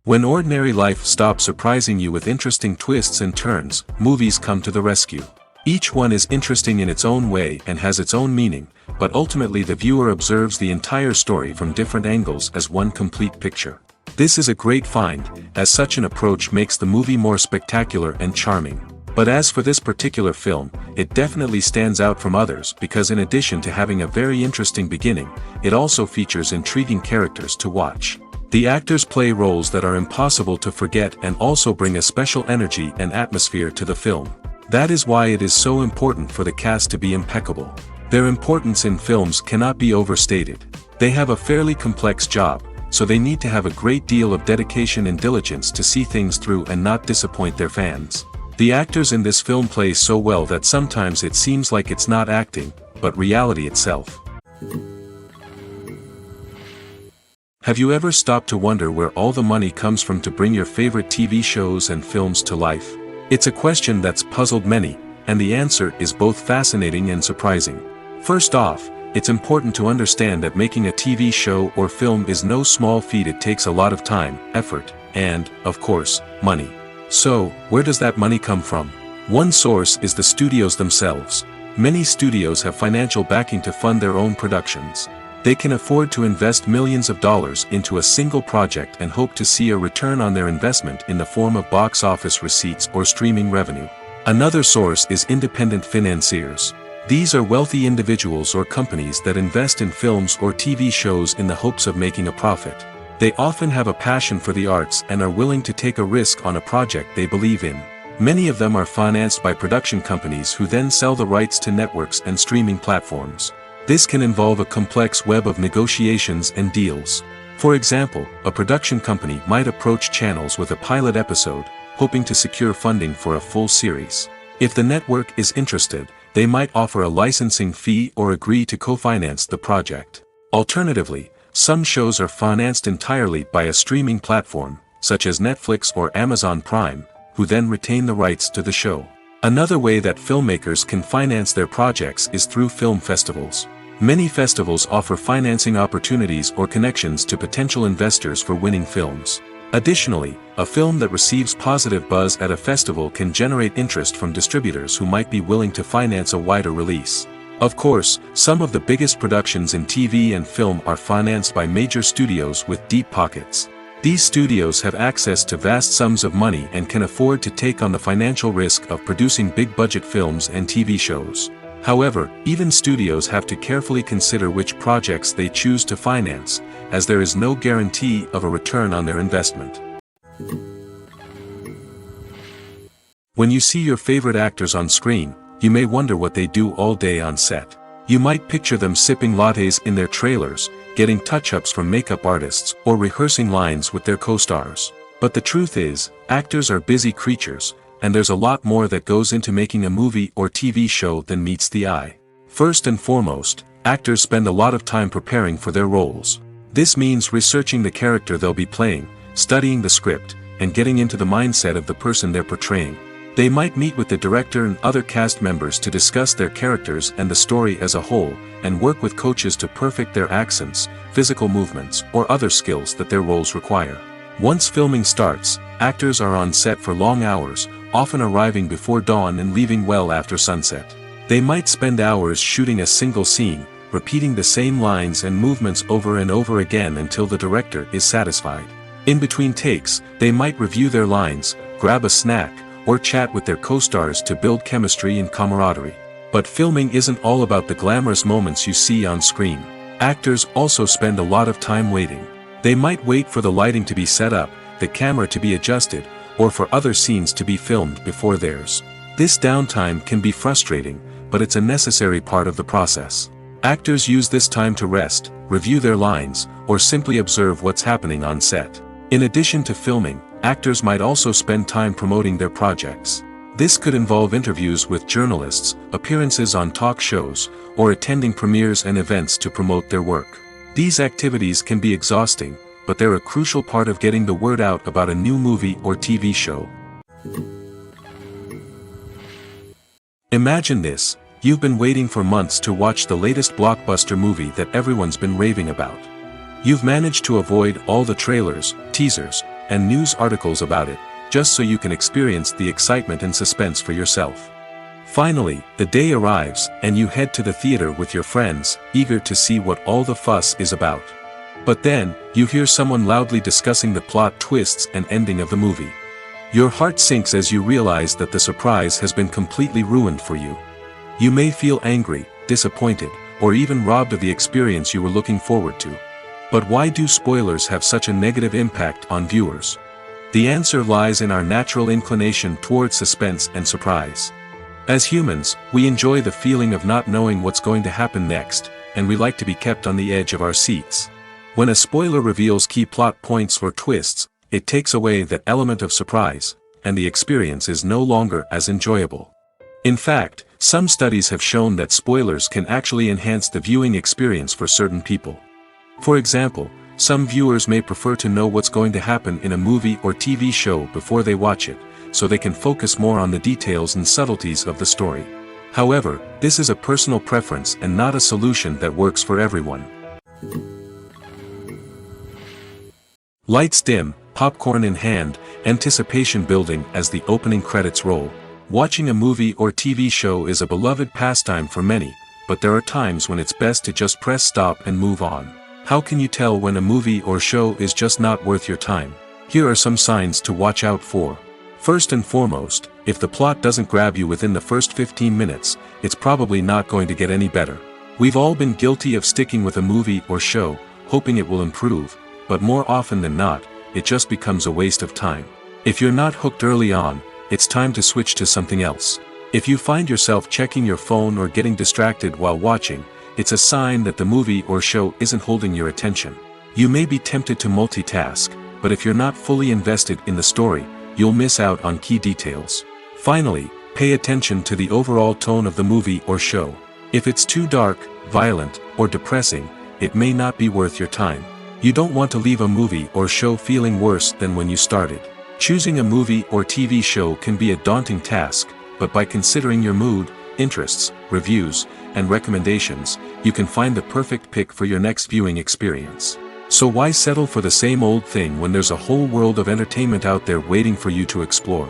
When ordinary life stops surprising you with interesting twists and turns, movies come to the rescue. Each one is interesting in its own way and has its own meaning, but ultimately the viewer observes the entire story from different angles as one complete picture. This is a great find, as such an approach makes the movie more spectacular and charming. But as for this particular film, it definitely stands out from others because in addition to having a very interesting beginning, it also features intriguing characters to watch. The actors play roles that are impossible to forget and also bring a special energy and atmosphere to the film. That is why it is so important for the cast to be impeccable. Their importance in films cannot be overstated. They have a fairly complex job, so they need to have a great deal of dedication and diligence to see things through and not disappoint their fans. The actors in this film play so well that sometimes it seems like it's not acting, but reality itself. Have you ever stopped to wonder where all the money comes from to bring your favorite TV shows and films to life? It's a question that's puzzled many, and the answer is both fascinating and surprising. First off, it's important to understand that making a TV show or film is no small feat. It takes a lot of time, effort, and, of course, money. So, where does that money come from? One source is the studios themselves. Many studios have financial backing to fund their own productions. They can afford to invest millions of dollars into a single project and hope to see a return on their investment in the form of box office receipts or streaming revenue. Another source is independent financiers. These are wealthy individuals or companies that invest in films or TV shows in the hopes of making a profit. They often have a passion for the arts and are willing to take a risk on a project they believe in. Many of them are financed by production companies who then sell the rights to networks and streaming platforms. This can involve a complex web of negotiations and deals. For example, a production company might approach channels with a pilot episode, hoping to secure funding for a full series. If the network is interested, they might offer a licensing fee or agree to co-finance the project. Alternatively, some shows are financed entirely by a streaming platform, such as Netflix or Amazon Prime, who then retain the rights to the show. Another way that filmmakers can finance their projects is through film festivals. Many festivals offer financing opportunities or connections to potential investors for winning films. Additionally, a film that receives positive buzz at a festival can generate interest from distributors who might be willing to finance a wider release. Of course, some of the biggest productions in TV and film are financed by major studios with deep pockets. These studios have access to vast sums of money and can afford to take on the financial risk of producing big-budget films and TV shows. However, even studios have to carefully consider which projects they choose to finance, as there is no guarantee of a return on their investment. When you see your favorite actors on screen, you may wonder what they do all day on set. You might picture them sipping lattes in their trailers, getting touch-ups from makeup artists, or rehearsing lines with their co-stars. But the truth is, actors are busy creatures, and there's a lot more that goes into making a movie or TV show than meets the eye. First and foremost, actors spend a lot of time preparing for their roles. This means researching the character they'll be playing, studying the script, and getting into the mindset of the person they're portraying. They might meet with the director and other cast members to discuss their characters and the story as a whole, and work with coaches to perfect their accents, physical movements, or other skills that their roles require. Once filming starts, actors are on set for long hours, often arriving before dawn and leaving well after sunset. They might spend hours shooting a single scene, repeating the same lines and movements over and over again until the director is satisfied. In between takes, they might review their lines, grab a snack, or chat with their co-stars to build chemistry and camaraderie. But filming isn't all about the glamorous moments you see on screen. Actors also spend a lot of time waiting. They might wait for the lighting to be set up, the camera to be adjusted, or for other scenes to be filmed before theirs. This downtime can be frustrating, but it's a necessary part of the process. Actors use this time to rest, review their lines, or simply observe what's happening on set. In addition to filming, actors might also spend time promoting their projects. This could involve interviews with journalists, appearances on talk shows, or attending premieres and events to promote their work. These activities can be exhausting, but they're a crucial part of getting the word out about a new movie or TV show. Imagine this: you've been waiting for months to watch the latest blockbuster movie that everyone's been raving about. You've managed to avoid all the trailers, teasers, and news articles about it, just so you can experience the excitement and suspense for yourself. Finally, the day arrives, and you head to the theater with your friends, eager to see what all the fuss is about. But then, you hear someone loudly discussing the plot twists and ending of the movie. Your heart sinks as you realize that the surprise has been completely ruined for you. You may feel angry, disappointed, or even robbed of the experience you were looking forward to. But why do spoilers have such a negative impact on viewers? The answer lies in our natural inclination toward suspense and surprise. As humans, we enjoy the feeling of not knowing what's going to happen next, and we like to be kept on the edge of our seats. When a spoiler reveals key plot points or twists, it takes away that element of surprise, and the experience is no longer as enjoyable. In fact, some studies have shown that spoilers can actually enhance the viewing experience for certain people. For example, some viewers may prefer to know what's going to happen in a movie or TV show before they watch it, so they can focus more on the details and subtleties of the story. However, this is a personal preference and not a solution that works for everyone. Lights dim, popcorn in hand, anticipation building as the opening credits roll. Watching a movie or TV show is a beloved pastime for many, but there are times when it's best to just press stop and move on. How can you tell when a movie or show is just not worth your time? Here are some signs to watch out for. First and foremost, if the plot doesn't grab you within the first 15 minutes, it's probably not going to get any better. We've all been guilty of sticking with a movie or show, hoping it will improve, but more often than not, it just becomes a waste of time. If you're not hooked early on, it's time to switch to something else. If you find yourself checking your phone or getting distracted while watching, it's a sign that the movie or show isn't holding your attention. You may be tempted to multitask, but if you're not fully invested in the story, you'll miss out on key details. Finally, pay attention to the overall tone of the movie or show. If it's too dark, violent, or depressing, it may not be worth your time. You don't want to leave a movie or show feeling worse than when you started. Choosing a movie or TV show can be a daunting task, but by considering your mood, interests, reviews, and recommendations, you can find the perfect pick for your next viewing experience. So why settle for the same old thing when there's a whole world of entertainment out there waiting for you to explore?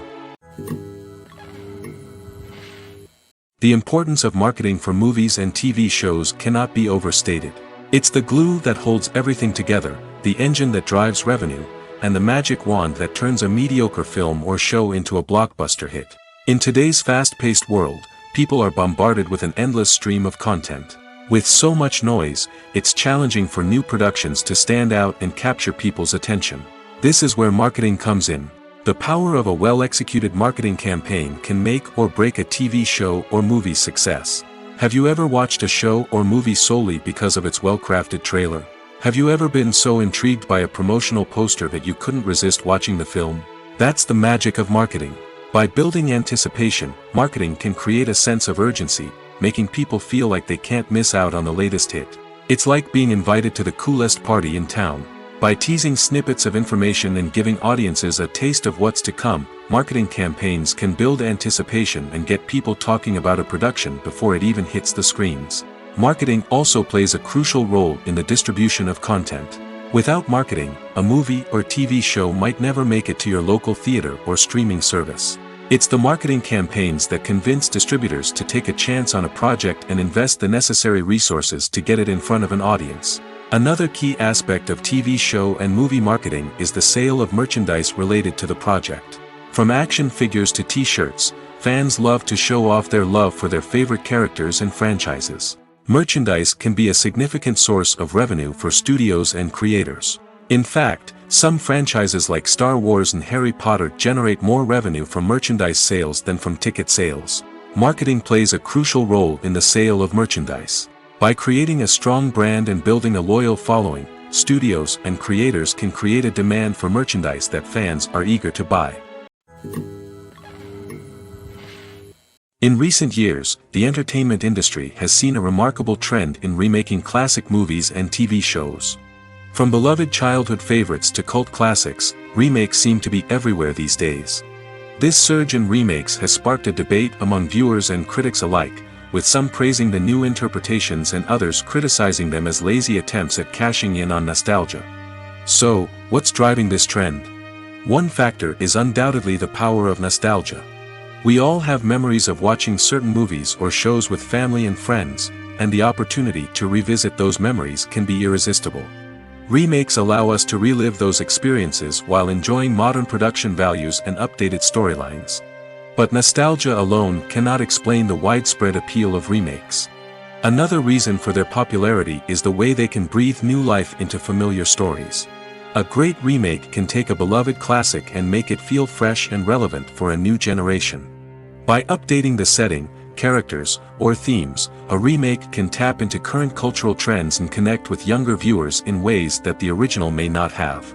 The importance of marketing for movies and TV shows cannot be overstated. It's the glue that holds everything together, the engine that drives revenue, and the magic wand that turns a mediocre film or show into a blockbuster hit. In today's fast-paced world, people are bombarded with an endless stream of content. With so much noise, it's challenging for new productions to stand out and capture people's attention. This is where marketing comes in. The power of a well-executed marketing campaign can make or break a TV show or movie's success. Have you ever watched a show or movie solely because of its well-crafted trailer? Have you ever been so intrigued by a promotional poster that you couldn't resist watching the film? That's the magic of marketing. By building anticipation, marketing can create a sense of urgency, making people feel like they can't miss out on the latest hit. It's like being invited to the coolest party in town. By teasing snippets of information and giving audiences a taste of what's to come, marketing campaigns can build anticipation and get people talking about a production before it even hits the screens. Marketing also plays a crucial role in the distribution of content. Without marketing, a movie or TV show might never make it to your local theater or streaming service. It's the marketing campaigns that convince distributors to take a chance on a project and invest the necessary resources to get it in front of an audience. Another key aspect of TV show and movie marketing is the sale of merchandise related to the project. From action figures to t-shirts, fans love to show off their love for their favorite characters and franchises. Merchandise can be a significant source of revenue for studios and creators. In fact, some franchises like Star Wars and Harry Potter generate more revenue from merchandise sales than from ticket sales. Marketing plays a crucial role in the sale of merchandise. By creating a strong brand and building a loyal following, studios and creators can create a demand for merchandise that fans are eager to buy. In recent years, the entertainment industry has seen a remarkable trend in remaking classic movies and TV shows. From beloved childhood favorites to cult classics, remakes seem to be everywhere these days. This surge in remakes has sparked a debate among viewers and critics alike, with some praising the new interpretations and others criticizing them as lazy attempts at cashing in on nostalgia. So, what's driving this trend? One factor is undoubtedly the power of nostalgia. We all have memories of watching certain movies or shows with family and friends, and the opportunity to revisit those memories can be irresistible. Remakes allow us to relive those experiences while enjoying modern production values and updated storylines. But nostalgia alone cannot explain the widespread appeal of remakes. Another reason for their popularity is the way they can breathe new life into familiar stories. A great remake can take a beloved classic and make it feel fresh and relevant for a new generation. By updating the setting, characters, or themes, a remake can tap into current cultural trends and connect with younger viewers in ways that the original may not have.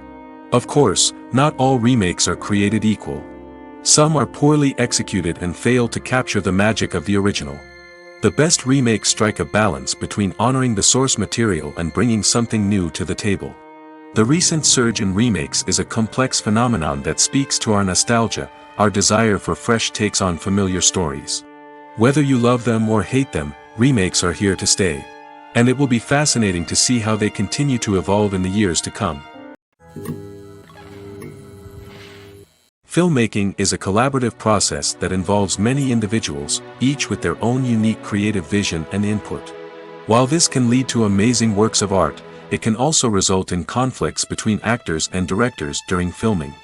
Of course, not all remakes are created equal. Some are poorly executed and fail to capture the magic of the original. The best remakes strike a balance between honoring the source material and bringing something new to the table. The recent surge in remakes is a complex phenomenon that speaks to our nostalgia, our desire for fresh takes on familiar stories. Whether you love them or hate them, remakes are here to stay. And it will be fascinating to see how they continue to evolve in the years to come. Filmmaking is a collaborative process that involves many individuals, each with their own unique creative vision and input. While this can lead to amazing works of art, it can also result in conflicts between actors and directors during filming.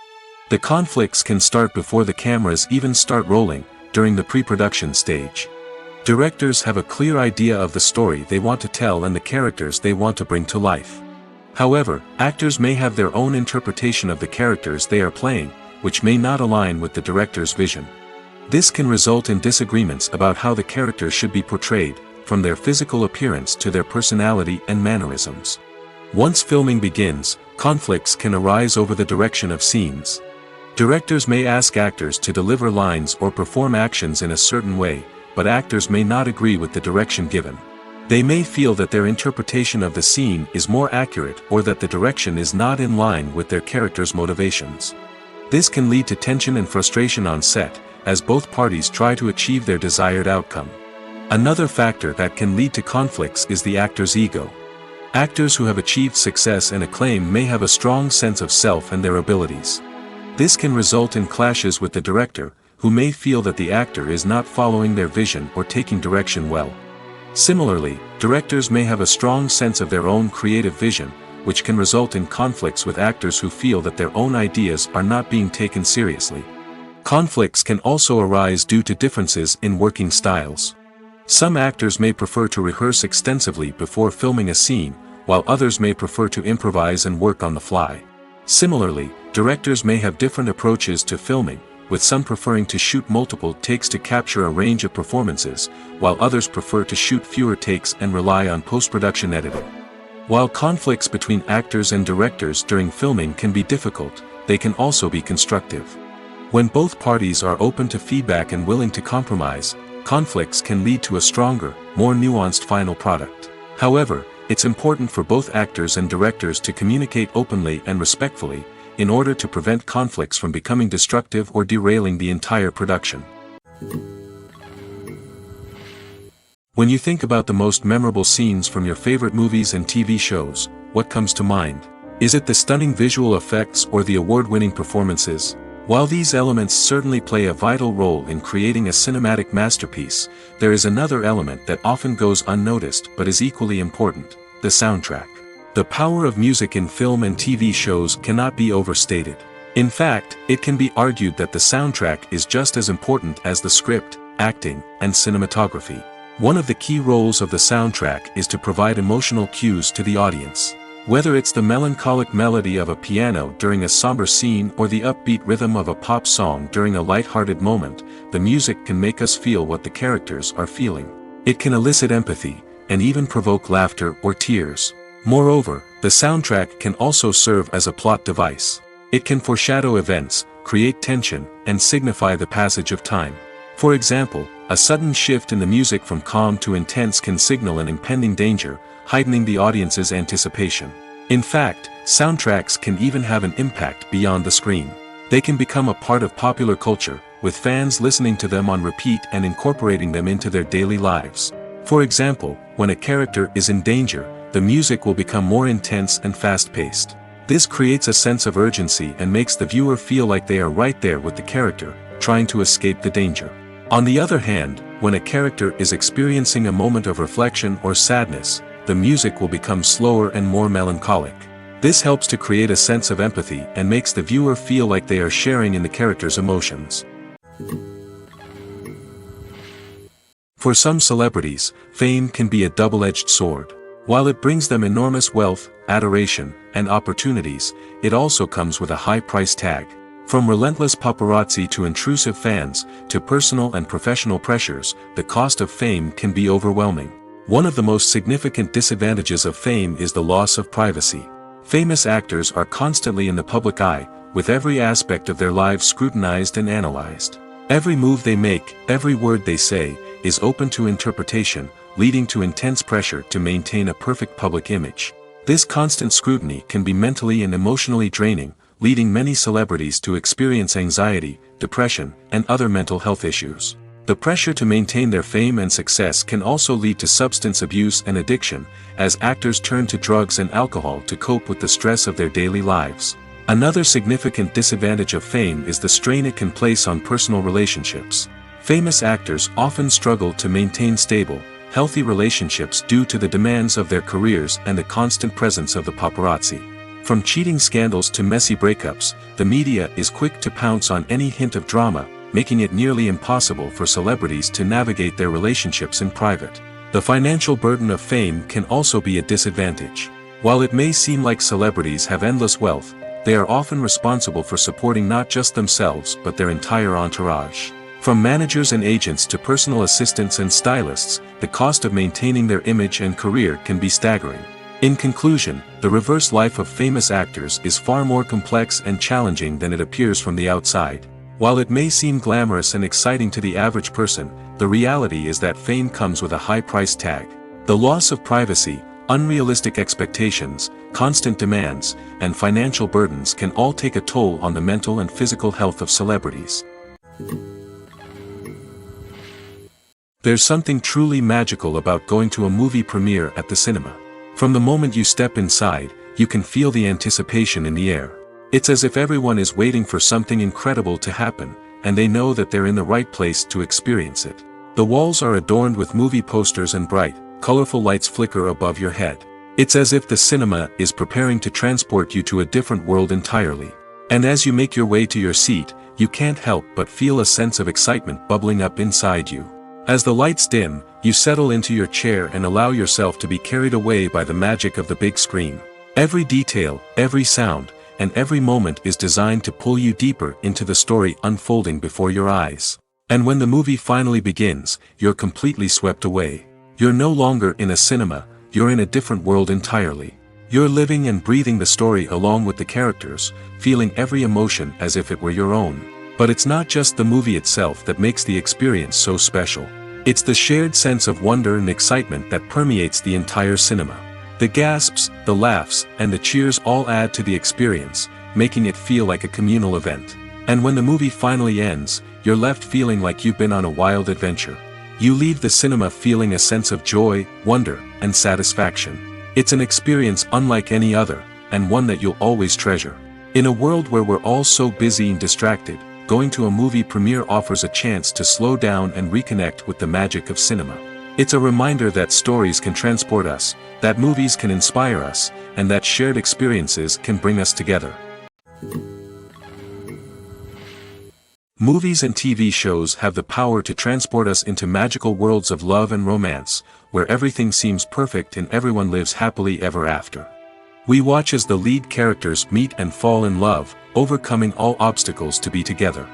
The conflicts can start before the cameras even start rolling, during the pre-production stage. Directors have a clear idea of the story they want to tell and the characters they want to bring to life. However, actors may have their own interpretation of the characters they are playing, which may not align with the director's vision. This can result in disagreements about how the characters should be portrayed, from their physical appearance to their personality and mannerisms. Once filming begins, conflicts can arise over the direction of scenes. Directors may ask actors to deliver lines or perform actions in a certain way, but actors may not agree with the direction given. They may feel that their interpretation of the scene is more accurate or that the direction is not in line with their character's motivations. This can lead to tension and frustration on set, as both parties try to achieve their desired outcome. Another factor that can lead to conflicts is the actor's ego. Actors who have achieved success and acclaim may have a strong sense of self and their abilities. This can result in clashes with the director, who may feel that the actor is not following their vision or taking direction well. Similarly, directors may have a strong sense of their own creative vision, which can result in conflicts with actors who feel that their own ideas are not being taken seriously. Conflicts can also arise due to differences in working styles. Some actors may prefer to rehearse extensively before filming a scene, while others may prefer to improvise and work on the fly. Similarly, directors may have different approaches to filming, with some preferring to shoot multiple takes to capture a range of performances, while others prefer to shoot fewer takes and rely on post-production editing. While conflicts between actors and directors during filming can be difficult, they can also be constructive. When both parties are open to feedback and willing to compromise, conflicts can lead to a stronger, more nuanced final product. However, it's important for both actors and directors to communicate openly and respectfully, in order to prevent conflicts from becoming destructive or derailing the entire production. When you think about the most memorable scenes from your favorite movies and TV shows, what comes to mind? Is it the stunning visual effects or the award-winning performances? While these elements certainly play a vital role in creating a cinematic masterpiece, there is another element that often goes unnoticed but is equally important: the soundtrack. The power of music in film and TV shows cannot be overstated. In fact, it can be argued that the soundtrack is just as important as the script, acting, and cinematography. One of the key roles of the soundtrack is to provide emotional cues to the audience. Whether it's the melancholic melody of a piano during a somber scene or the upbeat rhythm of a pop song during a light-hearted moment, the music can make us feel what the characters are feeling. It can elicit empathy, and even provoke laughter or tears. Moreover, the soundtrack can also serve as a plot device. It can foreshadow events, create tension, and signify the passage of time. For example, a sudden shift in the music from calm to intense can signal an impending danger, heightening the audience's anticipation. In fact, soundtracks can even have an impact beyond the screen. They can become a part of popular culture, with fans listening to them on repeat and incorporating them into their daily lives. For example, when a character is in danger, the music will become more intense and fast-paced. This creates a sense of urgency and makes the viewer feel like they are right there with the character, trying to escape the danger. On the other hand, when a character is experiencing a moment of reflection or sadness, the music will become slower and more melancholic. This helps to create a sense of empathy and makes the viewer feel like they are sharing in the character's emotions. For some celebrities, fame can be a double-edged sword. While it brings them enormous wealth, adoration, and opportunities, it also comes with a high price tag. From relentless paparazzi to intrusive fans, to personal and professional pressures, the cost of fame can be overwhelming. One of the most significant disadvantages of fame is the loss of privacy. Famous actors are constantly in the public eye, with every aspect of their lives scrutinized and analyzed. Every move they make, every word they say, is open to interpretation, leading to intense pressure to maintain a perfect public image. This constant scrutiny can be mentally and emotionally draining, leading many celebrities to experience anxiety, depression, and other mental health issues. The pressure to maintain their fame and success can also lead to substance abuse and addiction, as actors turn to drugs and alcohol to cope with the stress of their daily lives. Another significant disadvantage of fame is the strain it can place on personal relationships. Famous actors often struggle to maintain stable, healthy relationships due to the demands of their careers and the constant presence of the paparazzi. From cheating scandals to messy breakups, the media is quick to pounce on any hint of drama, making it nearly impossible for celebrities to navigate their relationships in private. The financial burden of fame can also be a disadvantage. While it may seem like celebrities have endless wealth, they are often responsible for supporting not just themselves but their entire entourage. From managers and agents to personal assistants and stylists, the cost of maintaining their image and career can be staggering. In conclusion, the reverse life of famous actors is far more complex and challenging than it appears from the outside. While it may seem glamorous and exciting to the average person, the reality is that fame comes with a high price tag. The loss of privacy, unrealistic expectations, constant demands, and financial burdens can all take a toll on the mental and physical health of celebrities. There's something truly magical about going to a movie premiere at the cinema. From the moment you step inside, you can feel the anticipation in the air. It's as if everyone is waiting for something incredible to happen, and they know that they're in the right place to experience it. The walls are adorned with movie posters and bright, colorful lights flicker above your head. It's as if the cinema is preparing to transport you to a different world entirely. And as you make your way to your seat, you can't help but feel a sense of excitement bubbling up inside you. As the lights dim, you settle into your chair and allow yourself to be carried away by the magic of the big screen. Every detail, every sound, and every moment is designed to pull you deeper into the story unfolding before your eyes. And when the movie finally begins, you're completely swept away. You're no longer in a cinema, you're in a different world entirely. You're living and breathing the story along with the characters, feeling every emotion as if it were your own. But it's not just the movie itself that makes the experience so special. It's the shared sense of wonder and excitement that permeates the entire cinema. The gasps, the laughs, and the cheers all add to the experience, making it feel like a communal event. And when the movie finally ends, you're left feeling like you've been on a wild adventure. You leave the cinema feeling a sense of joy, wonder, and satisfaction. It's an experience unlike any other, and one that you'll always treasure. In a world where we're all so busy and distracted, going to a movie premiere offers a chance to slow down and reconnect with the magic of cinema. It's a reminder that stories can transport us, that movies can inspire us, and that shared experiences can bring us together. Movies and TV shows have the power to transport us into magical worlds of love and romance, where everything seems perfect and everyone lives happily ever after. We watch as the lead characters meet and fall in love, overcoming all obstacles to be together.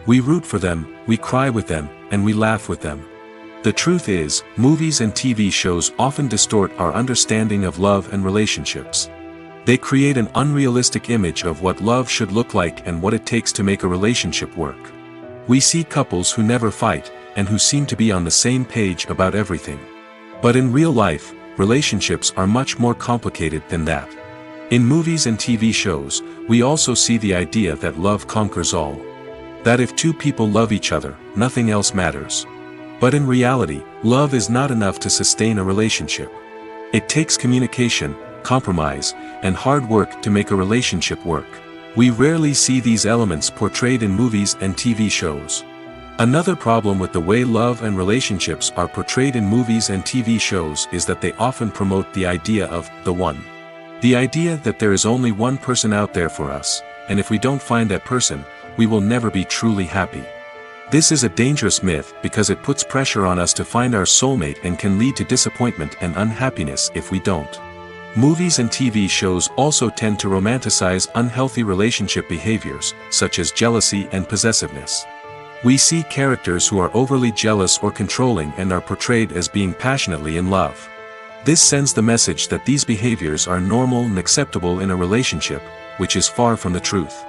We root for them, we cry with them, and we laugh with them. The truth is, movies and TV shows often distort our understanding of love and relationships. They create an unrealistic image of what love should look like and what it takes to make a relationship work. We see couples who never fight, and who seem to be on the same page about everything. But in real life, relationships are much more complicated than that. In movies and TV shows, we also see the idea that love conquers all. That if two people love each other, nothing else matters. But in reality, love is not enough to sustain a relationship. It takes communication, compromise, and hard work to make a relationship work. We rarely see these elements portrayed in movies and TV shows. Another problem with the way love and relationships are portrayed in movies and TV shows is that they often promote the idea of the one. The idea that there is only one person out there for us, and if we don't find that person, we will never be truly happy. This is a dangerous myth because it puts pressure on us to find our soulmate and can lead to disappointment and unhappiness if we don't. Movies and TV shows also tend to romanticize unhealthy relationship behaviors, such as jealousy and possessiveness. We see characters who are overly jealous or controlling and are portrayed as being passionately in love. This sends the message that these behaviors are normal and acceptable in a relationship, which is far from the truth.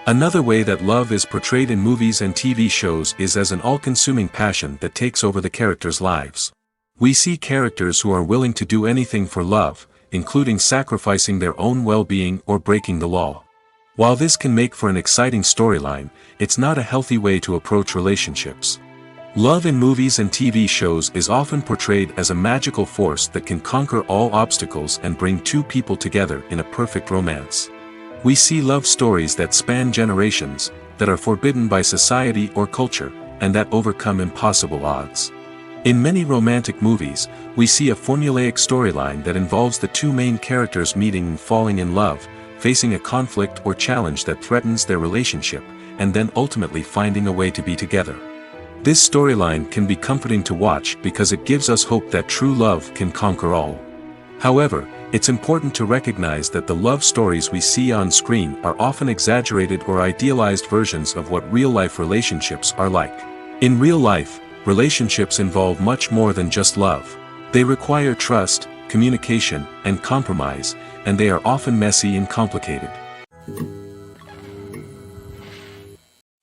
Another way that love is portrayed in movies and TV shows is as an all-consuming passion that takes over the characters' lives. We see characters who are willing to do anything for love, including sacrificing their own well-being or breaking the law. While this can make for an exciting storyline, it's not a healthy way to approach relationships. Love in movies and TV shows is often portrayed as a magical force that can conquer all obstacles and bring two people together in a perfect romance. We see love stories that span generations, that are forbidden by society or culture, and that overcome impossible odds. In many romantic movies, we see a formulaic storyline that involves the two main characters meeting and falling in love, facing a conflict or challenge that threatens their relationship, and then ultimately finding a way to be together. This storyline can be comforting to watch because it gives us hope that true love can conquer all. However, it's important to recognize that the love stories we see on screen are often exaggerated or idealized versions of what real-life relationships are like. In real life, relationships involve much more than just love. They require trust, communication, and compromise, and they are often messy and complicated.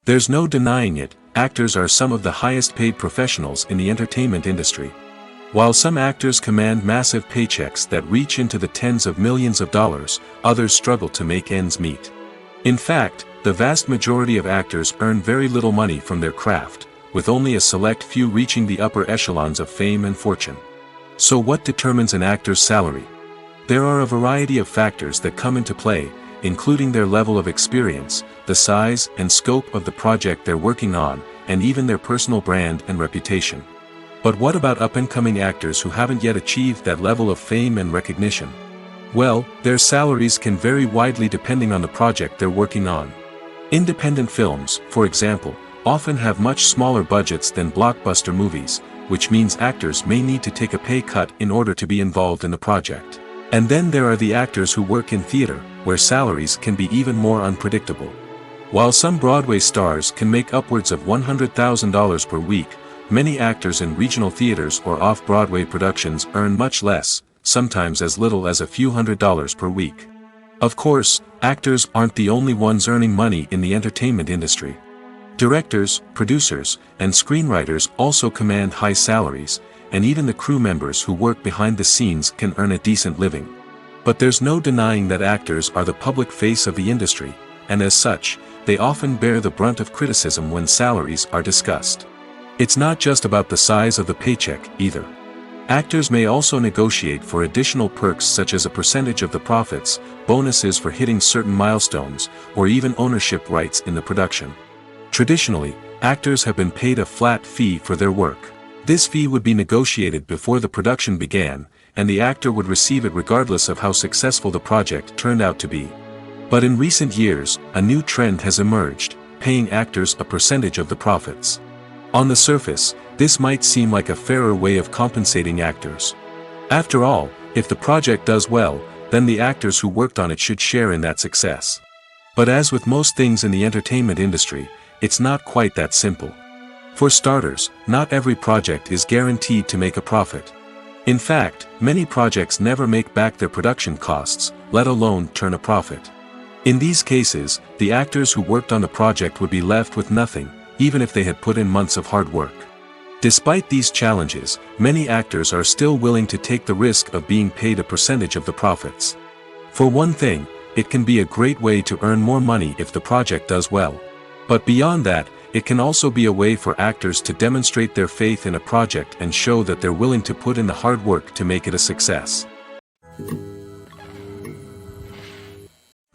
There's no denying it, actors are some of the highest paid professionals in the entertainment industry. While some actors command massive paychecks that reach into the tens of millions of dollars, others struggle to make ends meet. In fact, the vast majority of actors earn very little money from their craft, with only a select few reaching the upper echelons of fame and fortune. So what determines an actor's salary? There are a variety of factors that come into play, including their level of experience, the size and scope of the project they're working on, and even their personal brand and reputation. But what about up-and-coming actors who haven't yet achieved that level of fame and recognition? Well, their salaries can vary widely depending on the project they're working on. Independent films, for example, often have much smaller budgets than blockbuster movies, which means actors may need to take a pay cut in order to be involved in the project. And then there are the actors who work in theater, where salaries can be even more unpredictable. While some Broadway stars can make upwards of $100,000 per week, many actors in regional theaters or off-Broadway productions earn much less, sometimes as little as a few $100s per week. Of course, actors aren't the only ones earning money in the entertainment industry. Directors, producers, and screenwriters also command high salaries, and even the crew members who work behind the scenes can earn a decent living. But there's no denying that actors are the public face of the industry, and as such, they often bear the brunt of criticism when salaries are discussed. It's not just about the size of the paycheck, either. Actors may also negotiate for additional perks such as a percentage of the profits, bonuses for hitting certain milestones, or even ownership rights in the production. Traditionally, actors have been paid a flat fee for their work. This fee would be negotiated before the production began, and the actor would receive it regardless of how successful the project turned out to be. But in recent years, a new trend has emerged, paying actors a percentage of the profits. On the surface, this might seem like a fairer way of compensating actors. After all, if the project does well, then the actors who worked on it should share in that success. But as with most things in the entertainment industry, it's not quite that simple. For starters, not every project is guaranteed to make a profit. In fact, many projects never make back their production costs, let alone turn a profit. In these cases, the actors who worked on the project would be left with nothing, even if they had put in months of hard work. Despite these challenges, many actors are still willing to take the risk of being paid a percentage of the profits. For one thing, it can be a great way to earn more money if the project does well. But beyond that, it can also be a way for actors to demonstrate their faith in a project and show that they're willing to put in the hard work to make it a success.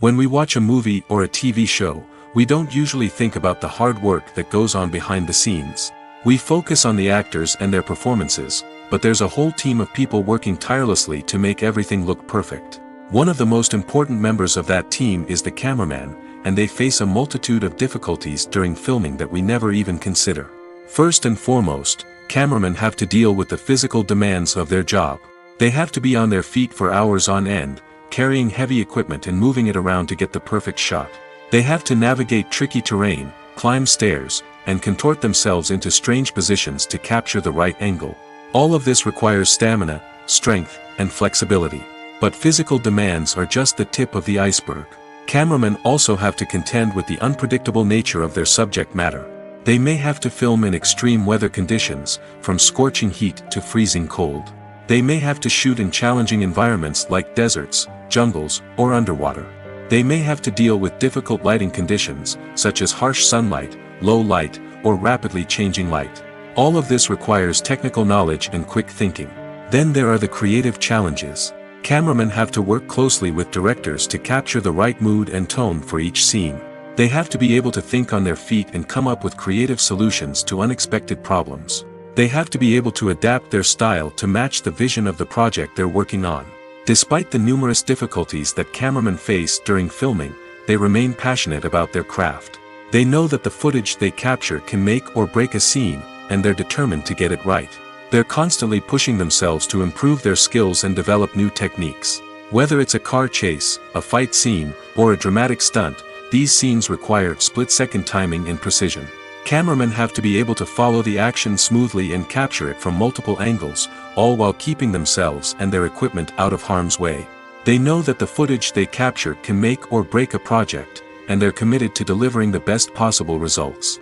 When we watch a movie or a TV show, we don't usually think about the hard work that goes on behind the scenes. We focus on the actors and their performances, but there's a whole team of people working tirelessly to make everything look perfect. One of the most important members of that team is the cameraman, and they face a multitude of difficulties during filming that we never even consider. First and foremost, cameramen have to deal with the physical demands of their job. They have to be on their feet for hours on end, carrying heavy equipment and moving it around to get the perfect shot. They have to navigate tricky terrain, climb stairs, and contort themselves into strange positions to capture the right angle. All of this requires stamina, strength, and flexibility. But physical demands are just the tip of the iceberg. Cameramen also have to contend with the unpredictable nature of their subject matter. They may have to film in extreme weather conditions, from scorching heat to freezing cold. They may have to shoot in challenging environments like deserts, jungles, or underwater. They may have to deal with difficult lighting conditions, such as harsh sunlight, low light, or rapidly changing light. All of this requires technical knowledge and quick thinking. Then there are the creative challenges. Cameramen have to work closely with directors to capture the right mood and tone for each scene. They have to be able to think on their feet and come up with creative solutions to unexpected problems. They have to be able to adapt their style to match the vision of the project they're working on. Despite the numerous difficulties that cameramen face during filming, they remain passionate about their craft. They know that the footage they capture can make or break a scene, and they're determined to get it right. They're constantly pushing themselves to improve their skills and develop new techniques. Whether it's a car chase, a fight scene, or a dramatic stunt, these scenes require split-second timing and precision. Cameramen have to be able to follow the action smoothly and capture it from multiple angles, all while keeping themselves and their equipment out of harm's way. They know that the footage they capture can make or break a project, and they're committed to delivering the best possible results.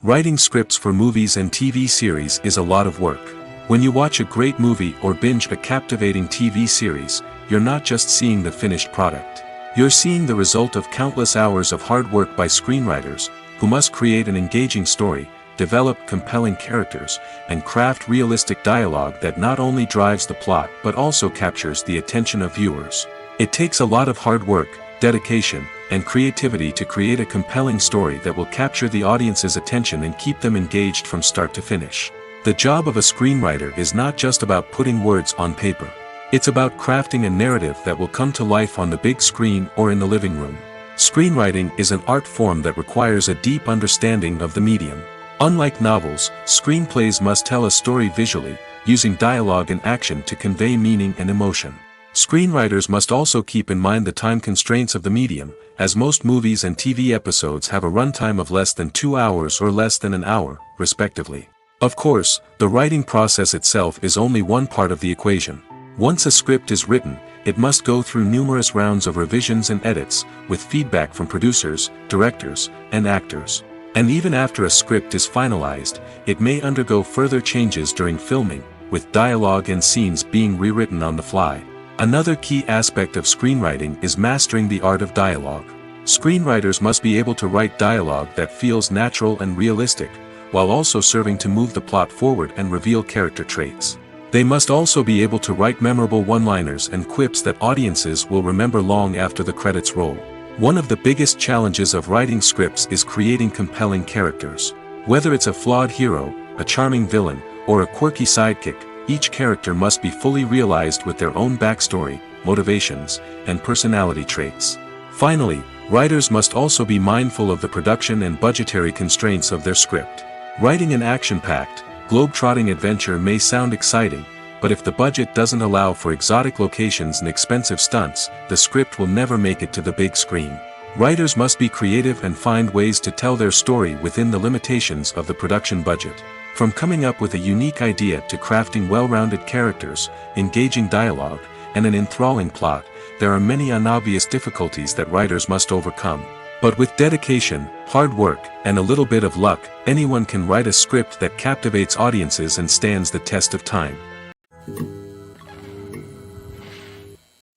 Writing scripts for movies and TV series is a lot of work. When you watch a great movie or binge a captivating TV series, you're not just seeing the finished product. You're seeing the result of countless hours of hard work by screenwriters, who must create an engaging story, develop compelling characters, and craft realistic dialogue that not only drives the plot but also captures the attention of viewers. It takes a lot of hard work, dedication, and creativity to create a compelling story that will capture the audience's attention and keep them engaged from start to finish. The job of a screenwriter is not just about putting words on paper. It's about crafting a narrative that will come to life on the big screen or in the living room. Screenwriting is an art form that requires a deep understanding of the medium. Unlike novels, screenplays must tell a story visually, using dialogue and action to convey meaning and emotion. Screenwriters must also keep in mind the time constraints of the medium, as most movies and TV episodes have a runtime of less than 2 hours or less than an hour, respectively. Of course, the writing process itself is only one part of the equation. Once a script is written, it must go through numerous rounds of revisions and edits, with feedback from producers, directors, and actors. And even after a script is finalized, it may undergo further changes during filming, with dialogue and scenes being rewritten on the fly. Another key aspect of screenwriting is mastering the art of dialogue. Screenwriters must be able to write dialogue that feels natural and realistic, while also serving to move the plot forward and reveal character traits. They must also be able to write memorable one-liners and quips that audiences will remember long after the credits roll. One of the biggest challenges of writing scripts is creating compelling characters. Whether it's a flawed hero, a charming villain, or a quirky sidekick, each character must be fully realized with their own backstory, motivations, and personality traits. Finally, writers must also be mindful of the production and budgetary constraints of their script. Writing an action-packed, globe-trotting adventure may sound exciting, but if the budget doesn't allow for exotic locations and expensive stunts, the script will never make it to the big screen. Writers must be creative and find ways to tell their story within the limitations of the production budget. From coming up with a unique idea to crafting well-rounded characters, engaging dialogue, and an enthralling plot, there are many unobvious difficulties that writers must overcome. But with dedication, hard work, and a little bit of luck, anyone can write a script that captivates audiences and stands the test of time.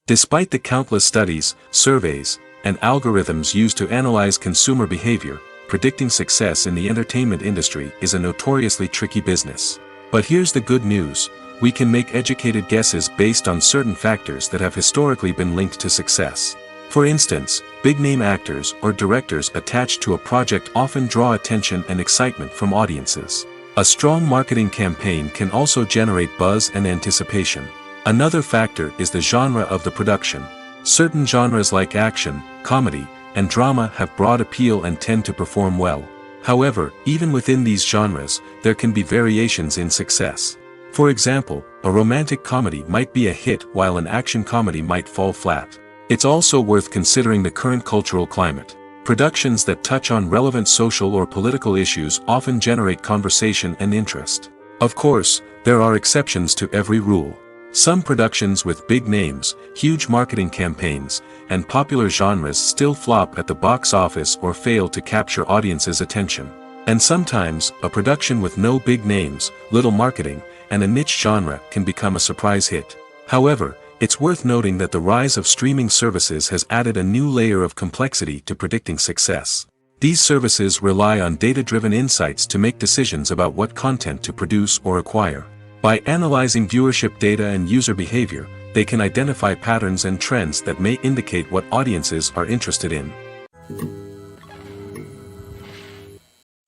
Despite the countless studies, surveys, and algorithms used to analyze consumer behavior, predicting success in the entertainment industry is a notoriously tricky business. But here's the good news: we can make educated guesses based on certain factors that have historically been linked to success. For instance, big-name actors or directors attached to a project often draw attention and excitement from audiences. A strong marketing campaign can also generate buzz and anticipation. Another factor is the genre of the production. Certain genres like action, comedy, and drama have broad appeal and tend to perform well. However, even within these genres, there can be variations in success. For example, a romantic comedy might be a hit while an action comedy might fall flat. It's also worth considering the current cultural climate. Productions that touch on relevant social or political issues often generate conversation and interest. Of course, there are exceptions to every rule. Some productions with big names, huge marketing campaigns, and popular genres still flop at the box office or fail to capture audiences' attention. And sometimes, a production with no big names, little marketing, and a niche genre can become a surprise hit. However, it's worth noting that the rise of streaming services has added a new layer of complexity to predicting success. These services rely on data-driven insights to make decisions about what content to produce or acquire. By analyzing viewership data and user behavior, they can identify patterns and trends that may indicate what audiences are interested in.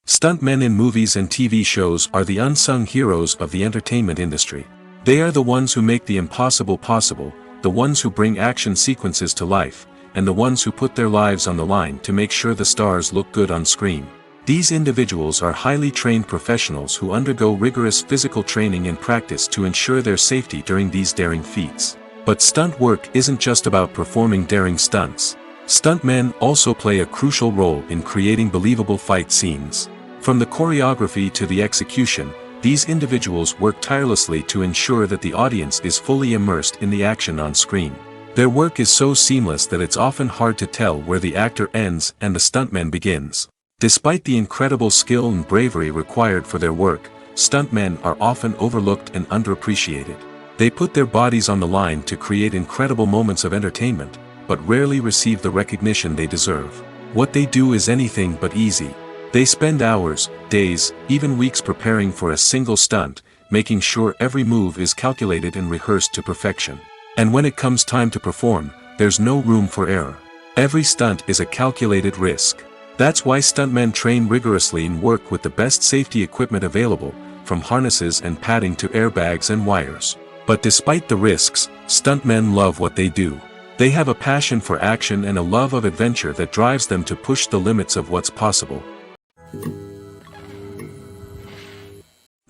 Stuntmen in movies and TV shows are the unsung heroes of the entertainment industry. They are the ones who make the impossible possible, the ones who bring action sequences to life, and the ones who put their lives on the line to make sure the stars look good on screen. These individuals are highly trained professionals who undergo rigorous physical training and practice to ensure their safety during these daring feats. But stunt work isn't just about performing daring stunts. Stuntmen also play a crucial role in creating believable fight scenes. From the choreography to the execution, these individuals work tirelessly to ensure that the audience is fully immersed in the action on screen. Their work is so seamless that it's often hard to tell where the actor ends and the stuntman begins. Despite the incredible skill and bravery required for their work, stuntmen are often overlooked and underappreciated. They put their bodies on the line to create incredible moments of entertainment, but rarely receive the recognition they deserve. What they do is anything but easy. They spend hours, days, even weeks preparing for a single stunt, making sure every move is calculated and rehearsed to perfection. And when it comes time to perform, there's no room for error. Every stunt is a calculated risk. That's why stuntmen train rigorously and work with the best safety equipment available, from harnesses and padding to airbags and wires. But despite the risks, stuntmen love what they do. They have a passion for action and a love of adventure that drives them to push the limits of what's possible.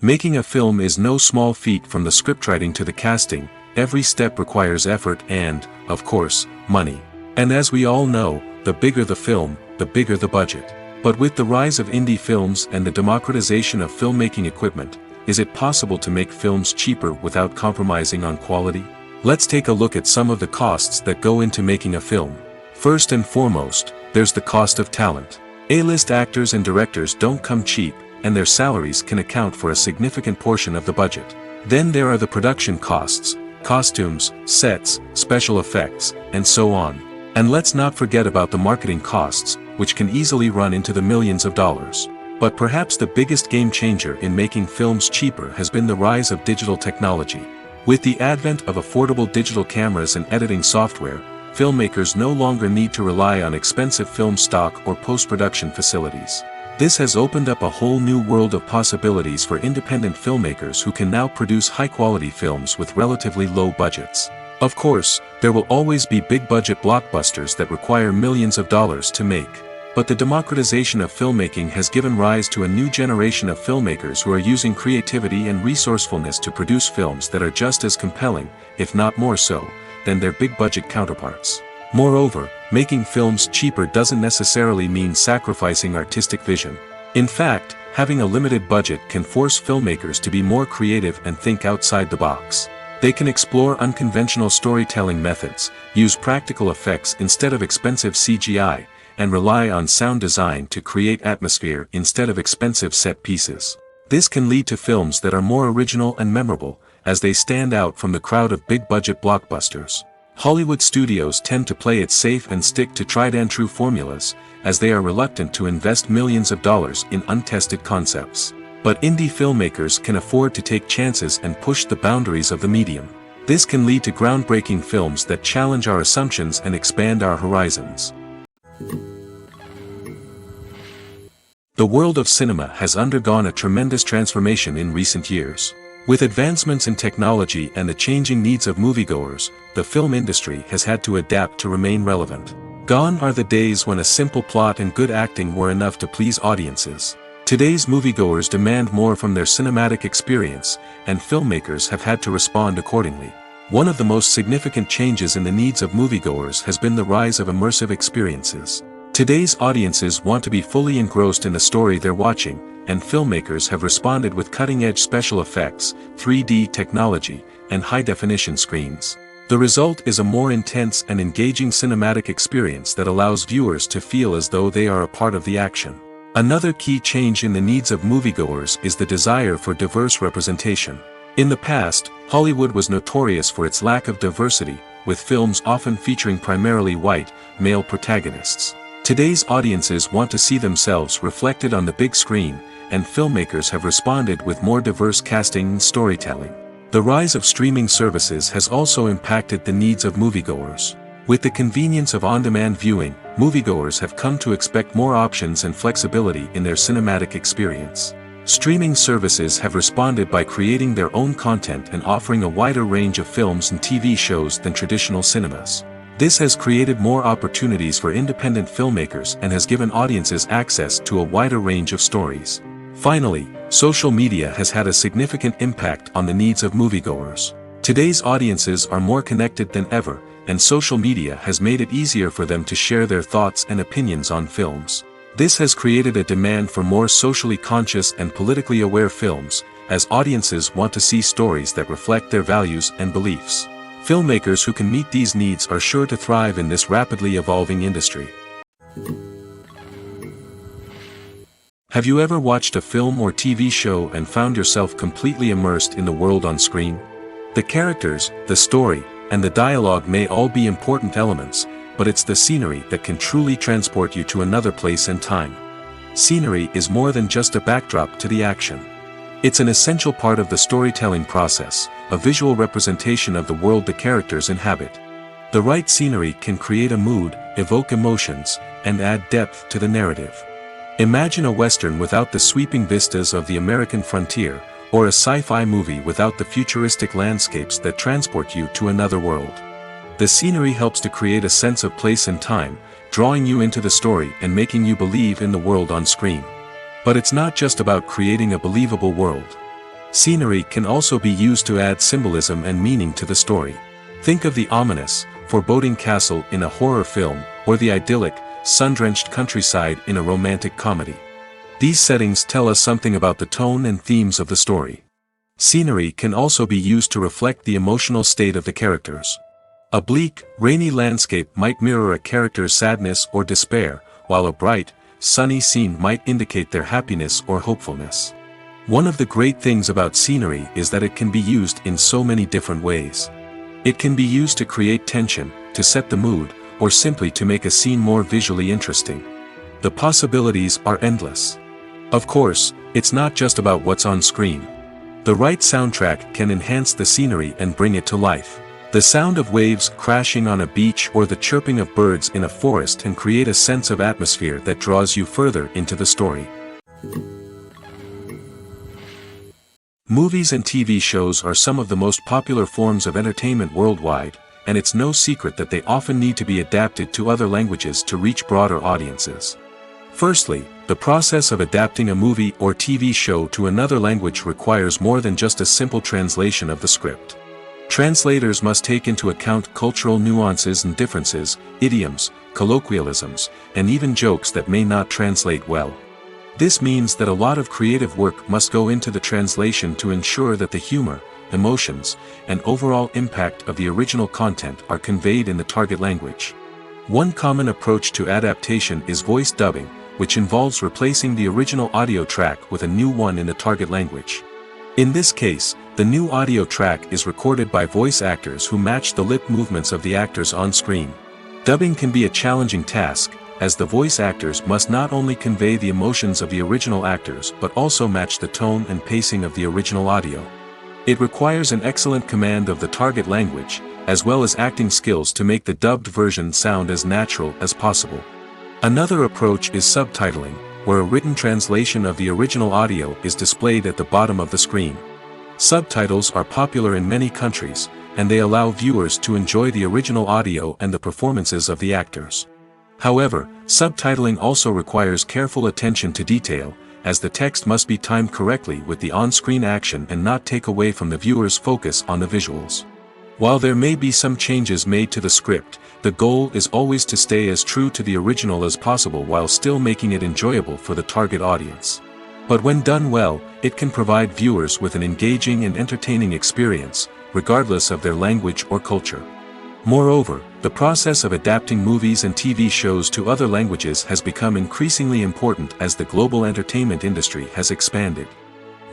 Making a film is no small feat. From the scriptwriting to the casting, every step requires effort and, of course, money. And as we all know, the bigger the film, the bigger the budget. But with the rise of indie films and the democratization of filmmaking equipment, is it possible to make films cheaper without compromising on quality? Let's take a look at some of the costs that go into making a film. First and foremost, there's the cost of talent. A-list actors and directors don't come cheap, and their salaries can account for a significant portion of the budget. Then there are the production costs, costumes, sets, special effects, and so on. And let's not forget about the marketing costs, which can easily run into the millions of dollars. But perhaps the biggest game changer in making films cheaper has been the rise of digital technology. With the advent of affordable digital cameras and editing software, filmmakers no longer need to rely on expensive film stock or post-production facilities. This has opened up a whole new world of possibilities for independent filmmakers who can now produce high-quality films with relatively low budgets. Of course, there will always be big-budget blockbusters that require millions of dollars to make. But the democratization of filmmaking has given rise to a new generation of filmmakers who are using creativity and resourcefulness to produce films that are just as compelling, if not more so, than their big-budget counterparts. Moreover, making films cheaper doesn't necessarily mean sacrificing artistic vision. In fact, having a limited budget can force filmmakers to be more creative and think outside the box. They can explore unconventional storytelling methods, use practical effects instead of expensive CGI, and rely on sound design to create atmosphere instead of expensive set pieces. This can lead to films that are more original and memorable, as they stand out from the crowd of big-budget blockbusters. Hollywood studios tend to play it safe and stick to tried-and-true formulas, as they are reluctant to invest millions of dollars in untested concepts. But indie filmmakers can afford to take chances and push the boundaries of the medium. This can lead to groundbreaking films that challenge our assumptions and expand our horizons. The world of cinema has undergone a tremendous transformation in recent years. With advancements in technology and the changing needs of moviegoers, the film industry has had to adapt to remain relevant. Gone are the days when a simple plot and good acting were enough to please audiences. Today's moviegoers demand more from their cinematic experience, and filmmakers have had to respond accordingly. One of the most significant changes in the needs of moviegoers has been the rise of immersive experiences. Today's audiences want to be fully engrossed in the story they're watching, and filmmakers have responded with cutting-edge special effects, 3D technology, and high-definition screens. The result is a more intense and engaging cinematic experience that allows viewers to feel as though they are a part of the action. Another key change in the needs of moviegoers is the desire for diverse representation. In the past, Hollywood was notorious for its lack of diversity, with films often featuring primarily white, male protagonists. Today's audiences want to see themselves reflected on the big screen, and filmmakers have responded with more diverse casting and storytelling. The rise of streaming services has also impacted the needs of moviegoers. With the convenience of on-demand viewing, moviegoers have come to expect more options and flexibility in their cinematic experience. Streaming services have responded by creating their own content and offering a wider range of films and TV shows than traditional cinemas. This has created more opportunities for independent filmmakers and has given audiences access to a wider range of stories. Finally, social media has had a significant impact on the needs of moviegoers. Today's audiences are more connected than ever, and social media has made it easier for them to share their thoughts and opinions on films. This has created a demand for more socially conscious and politically aware films, as audiences want to see stories that reflect their values and beliefs. Filmmakers who can meet these needs are sure to thrive in this rapidly evolving industry. Have you ever watched a film or TV show and found yourself completely immersed in the world on screen? The characters, the story, and the dialogue may all be important elements, but it's the scenery that can truly transport you to another place and time. Scenery is more than just a backdrop to the action. It's an essential part of the storytelling process, a visual representation of the world the characters inhabit. The right scenery can create a mood, evoke emotions, and add depth to the narrative. Imagine a Western without the sweeping vistas of the American frontier, or a sci-fi movie without the futuristic landscapes that transport you to another world. The scenery helps to create a sense of place and time, drawing you into the story and making you believe in the world on screen. But it's not just about creating a believable world. Scenery can also be used to add symbolism and meaning to the story. Think of the ominous, foreboding castle in a horror film, or the idyllic, sun-drenched countryside in a romantic comedy. These settings tell us something about the tone and themes of the story. Scenery can also be used to reflect the emotional state of the characters. A bleak, rainy landscape might mirror a character's sadness or despair, while a bright, sunny scene might indicate their happiness or hopefulness. One of the great things about scenery is that it can be used in so many different ways. It can be used to create tension, to set the mood, or simply to make a scene more visually interesting. The possibilities are endless. Of course, it's not just about what's on screen. The right soundtrack can enhance the scenery and bring it to life. The sound of waves crashing on a beach or the chirping of birds in a forest can create a sense of atmosphere that draws you further into the story. Movies and TV shows are some of the most popular forms of entertainment worldwide, and it's no secret that they often need to be adapted to other languages to reach broader audiences. Firstly, the process of adapting a movie or TV show to another language requires more than just a simple translation of the script. Translators must take into account cultural nuances and differences, idioms, colloquialisms, and even jokes that may not translate well. This means that a lot of creative work must go into the translation to ensure that the humor, emotions, and overall impact of the original content are conveyed in the target language. One common approach to adaptation is voice dubbing, which involves replacing the original audio track with a new one in the target language. In this case, the new audio track is recorded by voice actors who match the lip movements of the actors on screen. Dubbing can be a challenging task, as the voice actors must not only convey the emotions of the original actors but also match the tone and pacing of the original audio. It requires an excellent command of the target language, as well as acting skills to make the dubbed version sound as natural as possible. Another approach is subtitling, where a written translation of the original audio is displayed at the bottom of the screen. Subtitles are popular in many countries, and they allow viewers to enjoy the original audio and the performances of the actors. However, subtitling also requires careful attention to detail, as the text must be timed correctly with the on-screen action and not take away from the viewer's focus on the visuals. While there may be some changes made to the script, the goal is always to stay as true to the original as possible while still making it enjoyable for the target audience. But when done well, it can provide viewers with an engaging and entertaining experience, regardless of their language or culture. Moreover, the process of adapting movies and TV shows to other languages has become increasingly important as the global entertainment industry has expanded.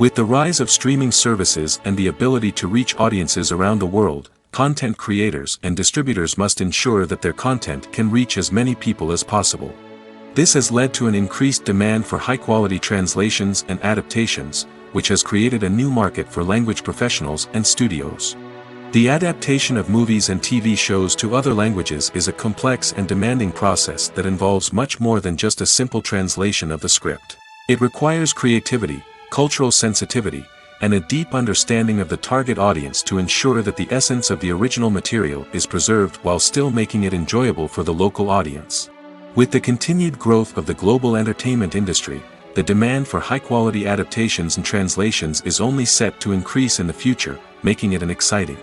With the rise of streaming services and the ability to reach audiences around the world, content creators and distributors must ensure that their content can reach as many people as possible. This has led to an increased demand for high-quality translations and adaptations, which has created a new market for language professionals and studios. The adaptation of movies and TV shows to other languages is a complex and demanding process that involves much more than just a simple translation of the script. It requires creativity, cultural sensitivity, and a deep understanding of the target audience to ensure that the essence of the original material is preserved while still making it enjoyable for the local audience. With the continued growth of the global entertainment industry, the demand for high-quality adaptations and translations is only set to increase in the future, making it an exciting.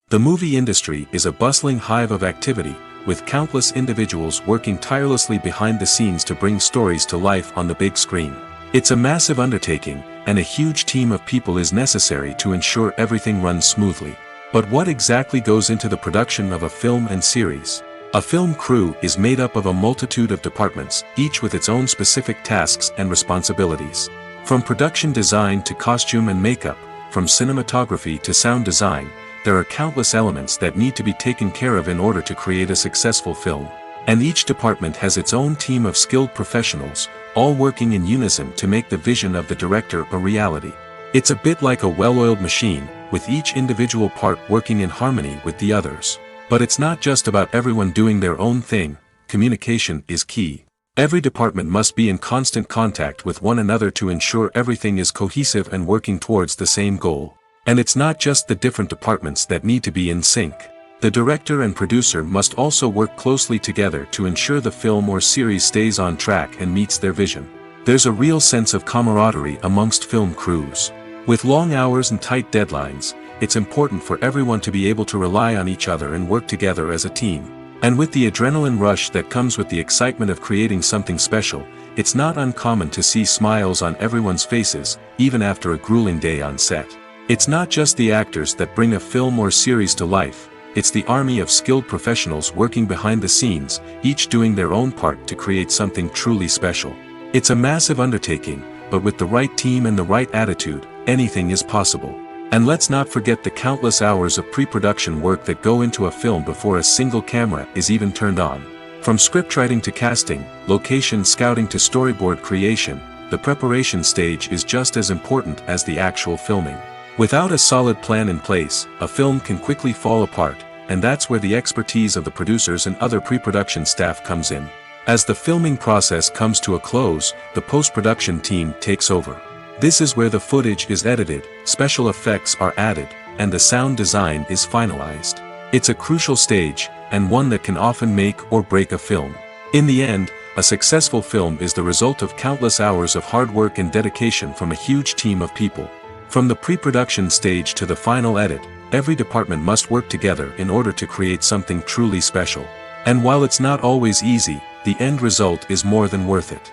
The movie industry is a bustling hive of activity, with countless individuals working tirelessly behind the scenes to bring stories to life on the big screen. It's a massive undertaking, and a huge team of people is necessary to ensure everything runs smoothly. But what exactly goes into the production of a film and series? A film crew is made up of a multitude of departments, each with its own specific tasks and responsibilities. From production design to costume and makeup, from cinematography to sound design, there are countless elements that need to be taken care of in order to create a successful film. And each department has its own team of skilled professionals, all working in unison to make the vision of the director a reality. It's a bit like a well-oiled machine, with each individual part working in harmony with the others. But it's not just about everyone doing their own thing. Communication is key. Every department must be in constant contact with one another to ensure everything is cohesive and working towards the same goal. And it's not just the different departments that need to be in sync. The director and producer must also work closely together to ensure the film or series stays on track and meets their vision. There's a real sense of camaraderie amongst film crews. With long hours and tight deadlines, it's important for everyone to be able to rely on each other and work together as a team. And with the adrenaline rush that comes with the excitement of creating something special, it's not uncommon to see smiles on everyone's faces, even after a grueling day on set. It's not just the actors that bring a film or series to life, it's the army of skilled professionals working behind the scenes, each doing their own part to create something truly special. It's a massive undertaking, but with the right team and the right attitude, anything is possible. And let's not forget the countless hours of pre-production work that go into a film before a single camera is even turned on. From scriptwriting to casting, location scouting to storyboard creation, the preparation stage is just as important as the actual filming. Without a solid plan in place, a film can quickly fall apart, and that's where the expertise of the producers and other pre-production staff comes in. As the filming process comes to a close, the post-production team takes over. This is where the footage is edited, special effects are added, and the sound design is finalized. It's a crucial stage, and one that can often make or break a film. In the end, a successful film is the result of countless hours of hard work and dedication from a huge team of people. From the pre-production stage to the final edit, every department must work together in order to create something truly special. And while it's not always easy, the end result is more than worth it.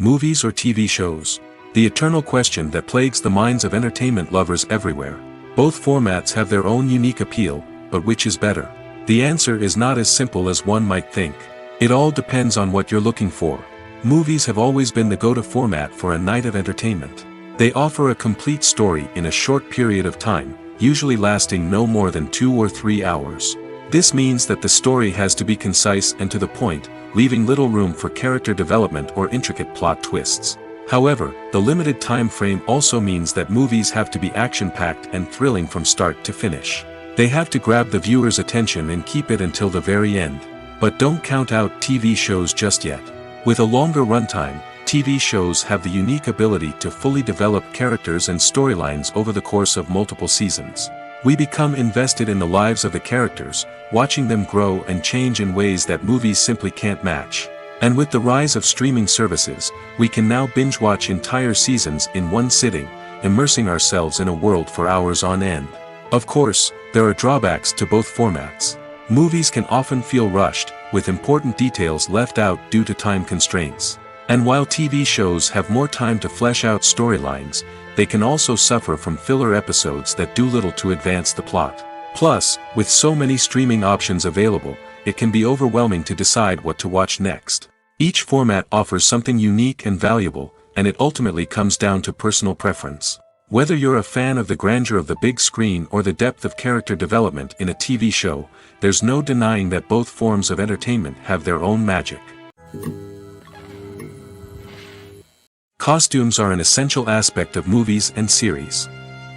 Movies or TV shows? The eternal question that plagues the minds of entertainment lovers everywhere. Both formats have their own unique appeal, but which is better? The answer is not as simple as one might think. It all depends on what you're looking for. Movies have always been the go-to format for a night of entertainment. They offer a complete story in a short period of time, usually lasting no more than 2 or 3 hours. This means that the story has to be concise and to the point, leaving little room for character development or intricate plot twists. However, the limited time frame also means that movies have to be action-packed and thrilling from start to finish. They have to grab the viewer's attention and keep it until the very end. But don't count out TV shows just yet. With a longer runtime, TV shows have the unique ability to fully develop characters and storylines over the course of multiple seasons. We become invested in the lives of the characters, watching them grow and change in ways that movies simply can't match. And with the rise of streaming services, we can now binge-watch entire seasons in one sitting, immersing ourselves in a world for hours on end. Of course, there are drawbacks to both formats. Movies can often feel rushed, with important details left out due to time constraints. And while TV shows have more time to flesh out storylines, they can also suffer from filler episodes that do little to advance the plot. Plus, with so many streaming options available, it can be overwhelming to decide what to watch next. Each format offers something unique and valuable, and it ultimately comes down to personal preference. Whether you're a fan of the grandeur of the big screen or the depth of character development in a TV show, there's no denying that both forms of entertainment have their own magic. Costumes are an essential aspect of movies and series.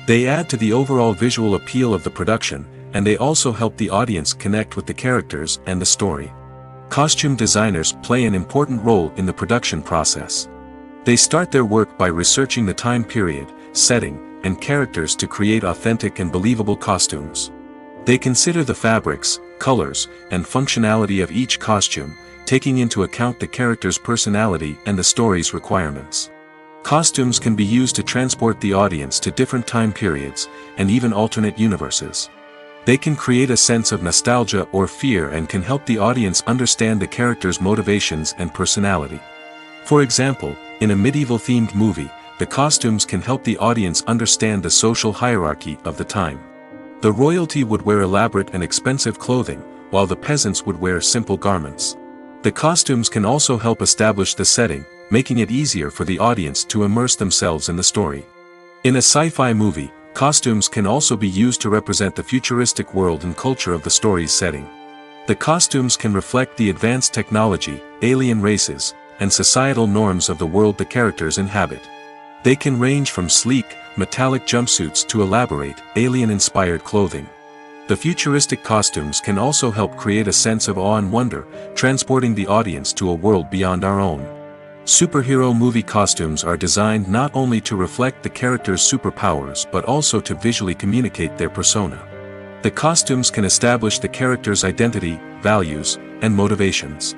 They add to the overall visual appeal of the production, and they also help the audience connect with the characters and the story. Costume designers play an important role in the production process. They start their work by researching the time period, setting, and characters to create authentic and believable costumes. They consider the fabrics, colors, and functionality of each costume, taking into account the character's personality and the story's requirements. Costumes can be used to transport the audience to different time periods, and even alternate universes. They can create a sense of nostalgia or fear and can help the audience understand the character's motivations and personality. For example, in a medieval-themed movie, the costumes can help the audience understand the social hierarchy of the time. The royalty would wear elaborate and expensive clothing, while the peasants would wear simple garments. The costumes can also help establish the setting, making it easier for the audience to immerse themselves in the story. In a sci-fi movie, costumes can also be used to represent the futuristic world and culture of the story's setting. The costumes can reflect the advanced technology, alien races, and societal norms of the world the characters inhabit. They can range from sleek, metallic jumpsuits to elaborate, alien-inspired clothing. The futuristic costumes can also help create a sense of awe and wonder, transporting the audience to a world beyond our own. Superhero movie costumes are designed not only to reflect the character's superpowers but also to visually communicate their persona. The costumes can establish the character's identity, values, and motivations.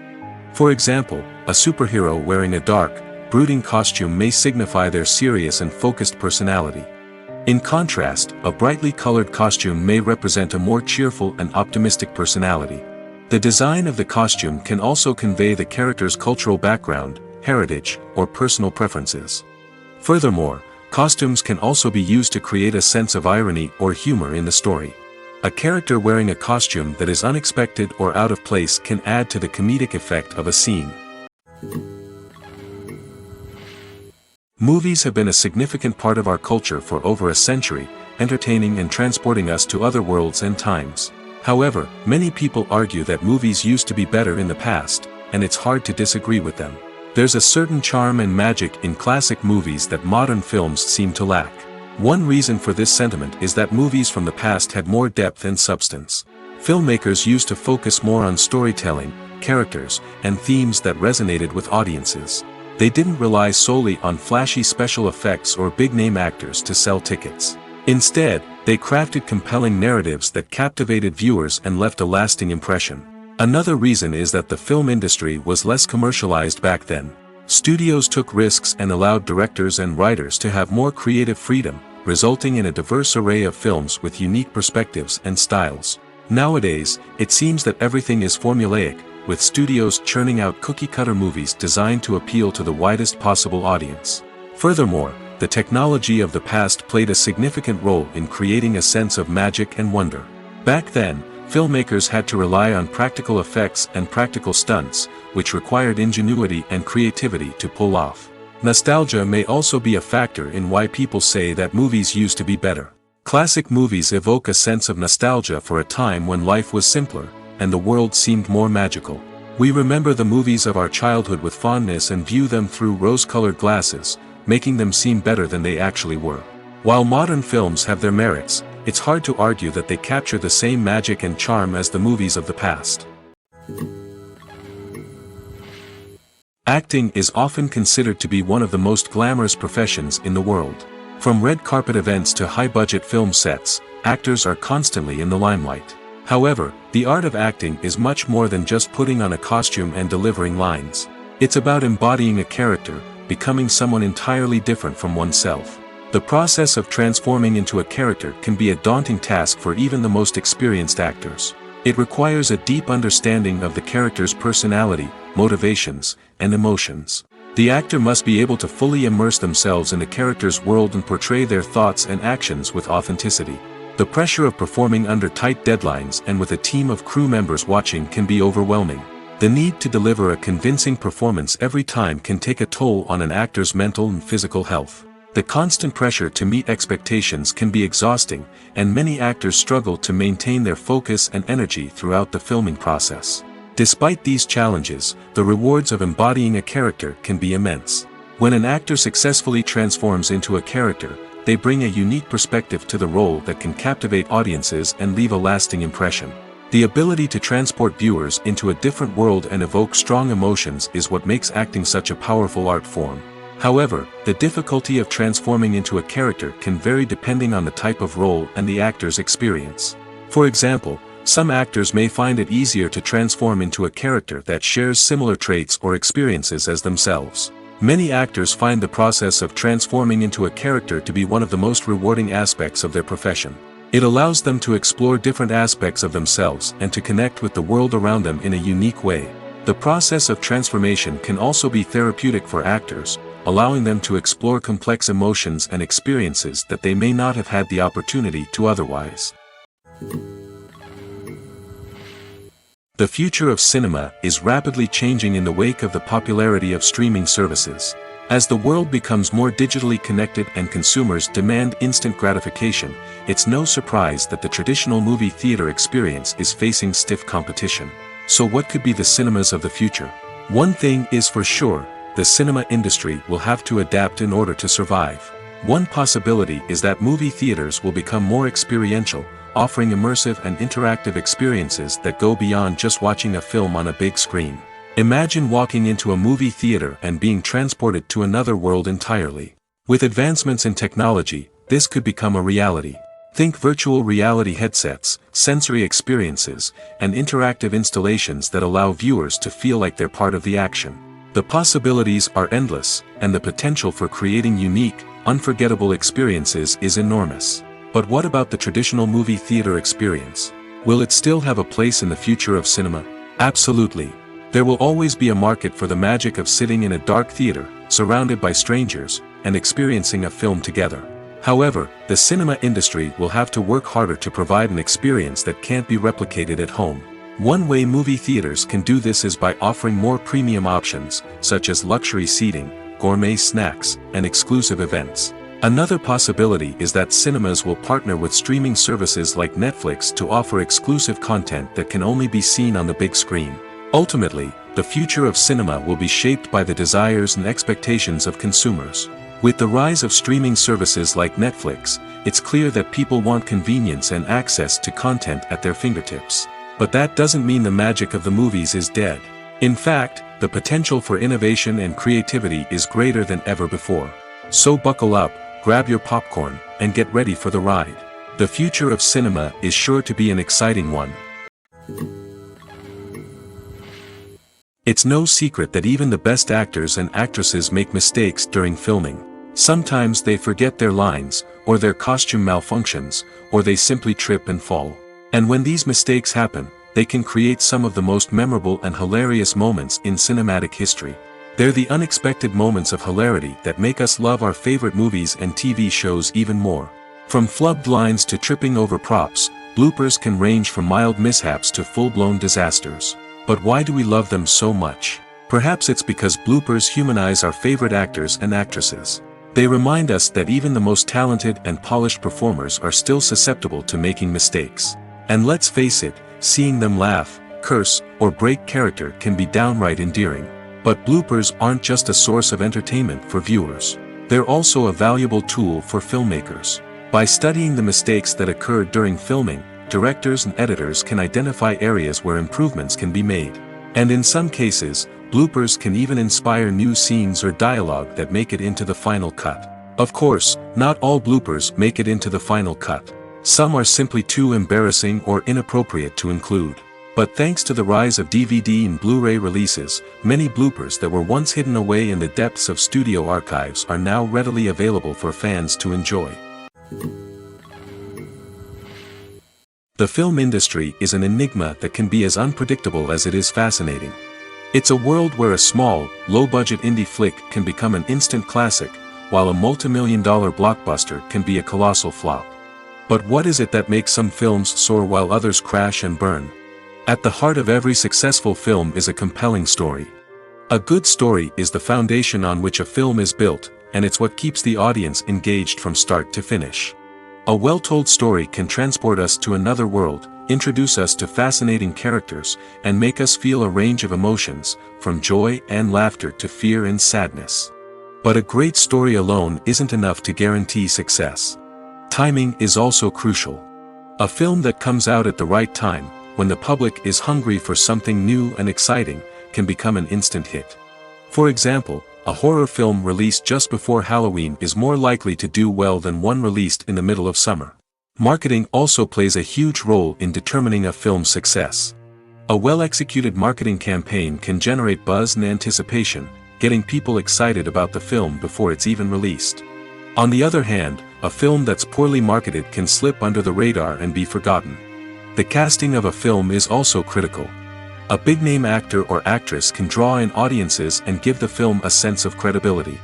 For example, a superhero wearing a dark, brooding costume may signify their serious and focused personality. In contrast, a brightly colored costume may represent a more cheerful and optimistic personality. The design of the costume can also convey the character's cultural background, heritage, or personal preferences. Furthermore, costumes can also be used to create a sense of irony or humor in the story. A character wearing a costume that is unexpected or out of place can add to the comedic effect of a scene. Movies have been a significant part of our culture for over a century, entertaining and transporting us to other worlds and times. However, many people argue that movies used to be better in the past, and it's hard to disagree with them. There's a certain charm and magic in classic movies that modern films seem to lack. One reason for this sentiment is that movies from the past had more depth and substance. Filmmakers used to focus more on storytelling, characters, and themes that resonated with audiences. They didn't rely solely on flashy special effects or big-name actors to sell tickets. Instead, they crafted compelling narratives that captivated viewers and left a lasting impression. Another reason is that the film industry was less commercialized back then. Studios took risks and allowed directors and writers to have more creative freedom, resulting in a diverse array of films with unique perspectives and styles. Nowadays, it seems that everything is formulaic, with studios churning out cookie-cutter movies designed to appeal to the widest possible audience. Furthermore, the technology of the past played a significant role in creating a sense of magic and wonder. Back then, filmmakers had to rely on practical effects and practical stunts, which required ingenuity and creativity to pull off. Nostalgia may also be a factor in why people say that movies used to be better. Classic movies evoke a sense of nostalgia for a time when life was simpler, and the world seemed more magical. We remember the movies of our childhood with fondness and view them through rose-colored glasses, making them seem better than they actually were. While modern films have their merits, it's hard to argue that they capture the same magic and charm as the movies of the past. Acting is often considered to be one of the most glamorous professions in the world. From red carpet events to high-budget film sets, actors are constantly in the limelight. However, the art of acting is much more than just putting on a costume and delivering lines. It's about embodying a character, becoming someone entirely different from oneself. The process of transforming into a character can be a daunting task for even the most experienced actors. It requires a deep understanding of the character's personality, motivations, and emotions. The actor must be able to fully immerse themselves in the character's world and portray their thoughts and actions with authenticity. The pressure of performing under tight deadlines and with a team of crew members watching can be overwhelming. The need to deliver a convincing performance every time can take a toll on an actor's mental and physical health. The constant pressure to meet expectations can be exhausting, and many actors struggle to maintain their focus and energy throughout the filming process. Despite these challenges, the rewards of embodying a character can be immense. When an actor successfully transforms into a character, they bring a unique perspective to the role that can captivate audiences and leave a lasting impression. The ability to transport viewers into a different world and evoke strong emotions is what makes acting such a powerful art form. However, the difficulty of transforming into a character can vary depending on the type of role and the actor's experience. For example, some actors may find it easier to transform into a character that shares similar traits or experiences as themselves. Many actors find the process of transforming into a character to be one of the most rewarding aspects of their profession. It allows them to explore different aspects of themselves and to connect with the world around them in a unique way. The process of transformation can also be therapeutic for actors, allowing them to explore complex emotions and experiences that they may not have had the opportunity to otherwise. The future of cinema is rapidly changing in the wake of the popularity of streaming services. As the world becomes more digitally connected and consumers demand instant gratification, it's no surprise that the traditional movie theater experience is facing stiff competition. So what could be the cinemas of the future? One thing is for sure, the cinema industry will have to adapt in order to survive. One possibility is that movie theaters will become more experiential, offering immersive and interactive experiences that go beyond just watching a film on a big screen. Imagine walking into a movie theater and being transported to another world entirely. With advancements in technology, this could become a reality. Think virtual reality headsets, sensory experiences, and interactive installations that allow viewers to feel like they're part of the action. The possibilities are endless, and the potential for creating unique, unforgettable experiences is enormous. But what about the traditional movie theater experience? Will it still have a place in the future of cinema? Absolutely. There will always be a market for the magic of sitting in a dark theater, surrounded by strangers, and experiencing a film together. However, the cinema industry will have to work harder to provide an experience that can't be replicated at home. One way movie theaters can do this is by offering more premium options, such as luxury seating, gourmet snacks, and exclusive events. Another possibility is that cinemas will partner with streaming services like Netflix to offer exclusive content that can only be seen on the big screen. Ultimately, the future of cinema will be shaped by the desires and expectations of consumers. With the rise of streaming services like Netflix, it's clear that people want convenience and access to content at their fingertips. But that doesn't mean the magic of the movies is dead. In fact, the potential for innovation and creativity is greater than ever before. So buckle up, grab your popcorn, and get ready for the ride. The future of cinema is sure to be an exciting one. It's no secret that even the best actors and actresses make mistakes during filming. Sometimes they forget their lines, or their costume malfunctions, or they simply trip and fall. And when these mistakes happen, they can create some of the most memorable and hilarious moments in cinematic history. They're the unexpected moments of hilarity that make us love our favorite movies and TV shows even more. From flubbed lines to tripping over props, bloopers can range from mild mishaps to full-blown disasters. But why do we love them so much? Perhaps it's because bloopers humanize our favorite actors and actresses. They remind us that even the most talented and polished performers are still susceptible to making mistakes. And let's face it, seeing them laugh, curse, or break character can be downright endearing. But bloopers aren't just a source of entertainment for viewers. They're also a valuable tool for filmmakers. By studying the mistakes that occurred during filming, directors and editors can identify areas where improvements can be made. And in some cases, bloopers can even inspire new scenes or dialogue that make it into the final cut. Of course, not all bloopers make it into the final cut. Some are simply too embarrassing or inappropriate to include. But thanks to the rise of DVD and Blu-ray releases, many bloopers that were once hidden away in the depths of studio archives are now readily available for fans to enjoy. The film industry is an enigma that can be as unpredictable as it is fascinating. It's a world where a small, low-budget indie flick can become an instant classic, while a multi-million-dollar blockbuster can be a colossal flop. But what is it that makes some films soar while others crash and burn? At the heart of every successful film is a compelling story. A good story is the foundation on which a film is built, and it's what keeps the audience engaged from start to finish. A well-told story can transport us to another world, introduce us to fascinating characters, and make us feel a range of emotions, from joy and laughter to fear and sadness. But a great story alone isn't enough to guarantee success. Timing is also crucial. A film that comes out at the right time, when the public is hungry for something new and exciting, can become an instant hit. For example, a horror film released just before Halloween is more likely to do well than one released in the middle of summer. Marketing also plays a huge role in determining a film's success. A well-executed marketing campaign can generate buzz and anticipation, getting people excited about the film before it's even released. On the other hand, a film that's poorly marketed can slip under the radar and be forgotten. The casting of a film is also critical. A big-name actor or actress can draw in audiences and give the film a sense of credibility.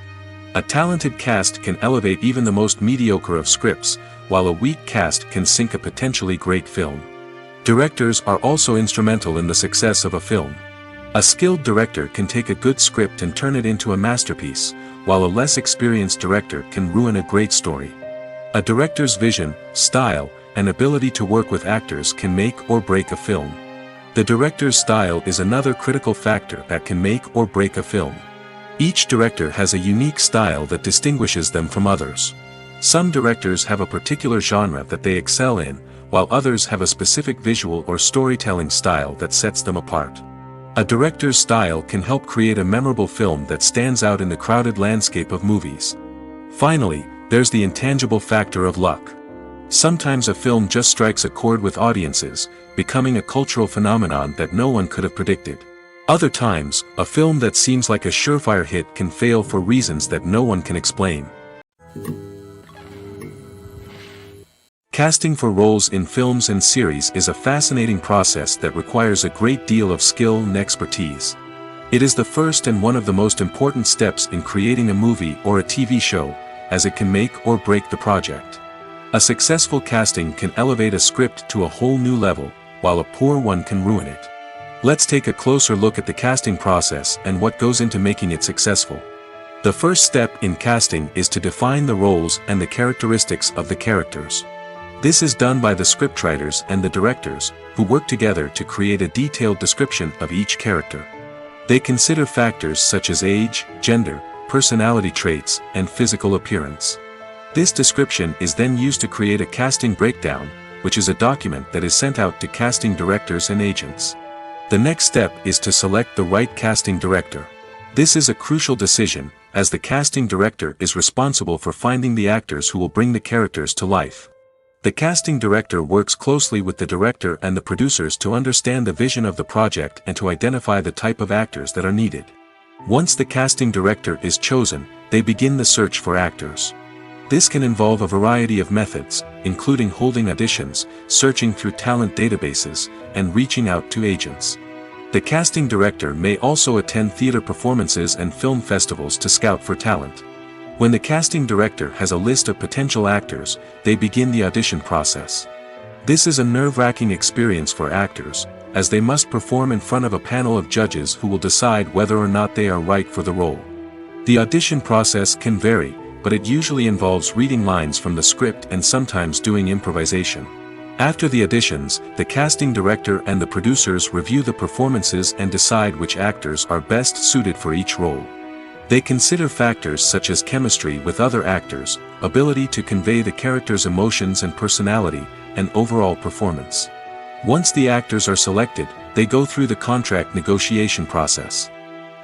A talented cast can elevate even the most mediocre of scripts, while a weak cast can sink a potentially great film. Directors are also instrumental in the success of a film. A skilled director can take a good script and turn it into a masterpiece, while a less experienced director can ruin a great story. A director's vision, style, and ability to work with actors can make or break a film. The director's style is another critical factor that can make or break a film. Each director has a unique style that distinguishes them from others. Some directors have a particular genre that they excel in, while others have a specific visual or storytelling style that sets them apart. A director's style can help create a memorable film that stands out in the crowded landscape of movies. Finally, there's the intangible factor of luck. Sometimes a film just strikes a chord with audiences, becoming a cultural phenomenon that no one could have predicted. Other times, a film that seems like a surefire hit can fail for reasons that no one can explain. Casting for roles in films and series is a fascinating process that requires a great deal of skill and expertise. It is the first and one of the most important steps in creating a movie or a TV show, as it can make or break the project. A successful casting can elevate a script to a whole new level, while a poor one can ruin it. Let's take a closer look at the casting process and what goes into making it successful. The first step in casting is to define the roles and the characteristics of the characters. This is done by the scriptwriters and the directors, who work together to create a detailed description of each character. They consider factors such as age, gender, personality traits, and physical appearance. This description is then used to create a casting breakdown, which is a document that is sent out to casting directors and agents. The next step is to select the right casting director. This is a crucial decision, as the casting director is responsible for finding the actors who will bring the characters to life. The casting director works closely with the director and the producers to understand the vision of the project and to identify the type of actors that are needed. Once the casting director is chosen, they begin the search for actors. This can involve a variety of methods, including holding auditions, searching through talent databases, and reaching out to agents. The casting director may also attend theater performances and film festivals to scout for talent. When the casting director has a list of potential actors, they begin the audition process. This is a nerve-wracking experience for actors, as they must perform in front of a panel of judges who will decide whether or not they are right for the role. The audition process can vary, but it usually involves reading lines from the script and sometimes doing improvisation. After the auditions, the casting director and the producers review the performances and decide which actors are best suited for each role. They consider factors such as chemistry with other actors, ability to convey the character's emotions and personality, and overall performance. Once the actors are selected, they go through the contract negotiation process.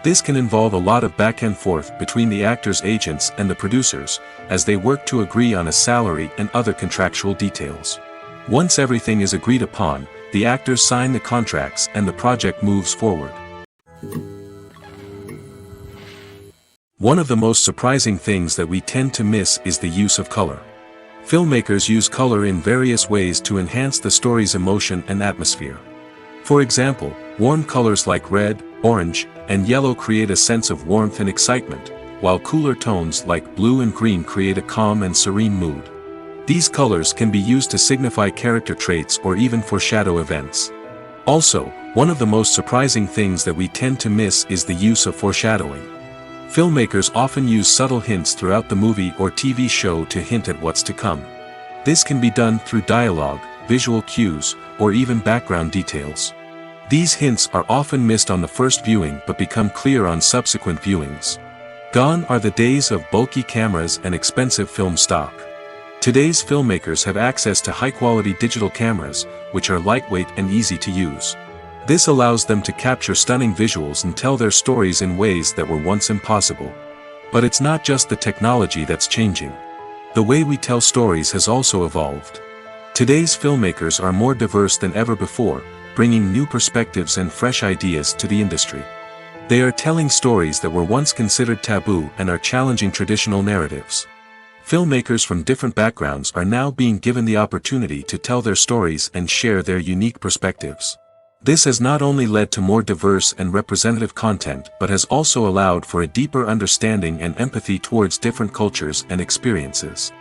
This can involve a lot of back and forth between the actors' agents and the producers, as they work to agree on a salary and other contractual details. Once everything is agreed upon, the actors sign the contracts and the project moves forward. One of the most surprising things that we tend to miss is the use of color. Filmmakers use color in various ways to enhance the story's emotion and atmosphere. For example, warm colors like red, orange, and yellow create a sense of warmth and excitement, while cooler tones like blue and green create a calm and serene mood. These colors can be used to signify character traits or even foreshadow events. Also, one of the most surprising things that we tend to miss is the use of foreshadowing. Filmmakers often use subtle hints throughout the movie or TV show to hint at what's to come. This can be done through dialogue, visual cues, or even background details. These hints are often missed on the first viewing but become clear on subsequent viewings. Gone are the days of bulky cameras and expensive film stock. Today's filmmakers have access to high-quality digital cameras, which are lightweight and easy to use. This allows them to capture stunning visuals and tell their stories in ways that were once impossible. But it's not just the technology that's changing. The way we tell stories has also evolved. Today's filmmakers are more diverse than ever before, bringing new perspectives and fresh ideas to the industry. They are telling stories that were once considered taboo and are challenging traditional narratives. Filmmakers from different backgrounds are now being given the opportunity to tell their stories and share their unique perspectives. This has not only led to more diverse and representative content but has also allowed for a deeper understanding and empathy towards different cultures and experiences.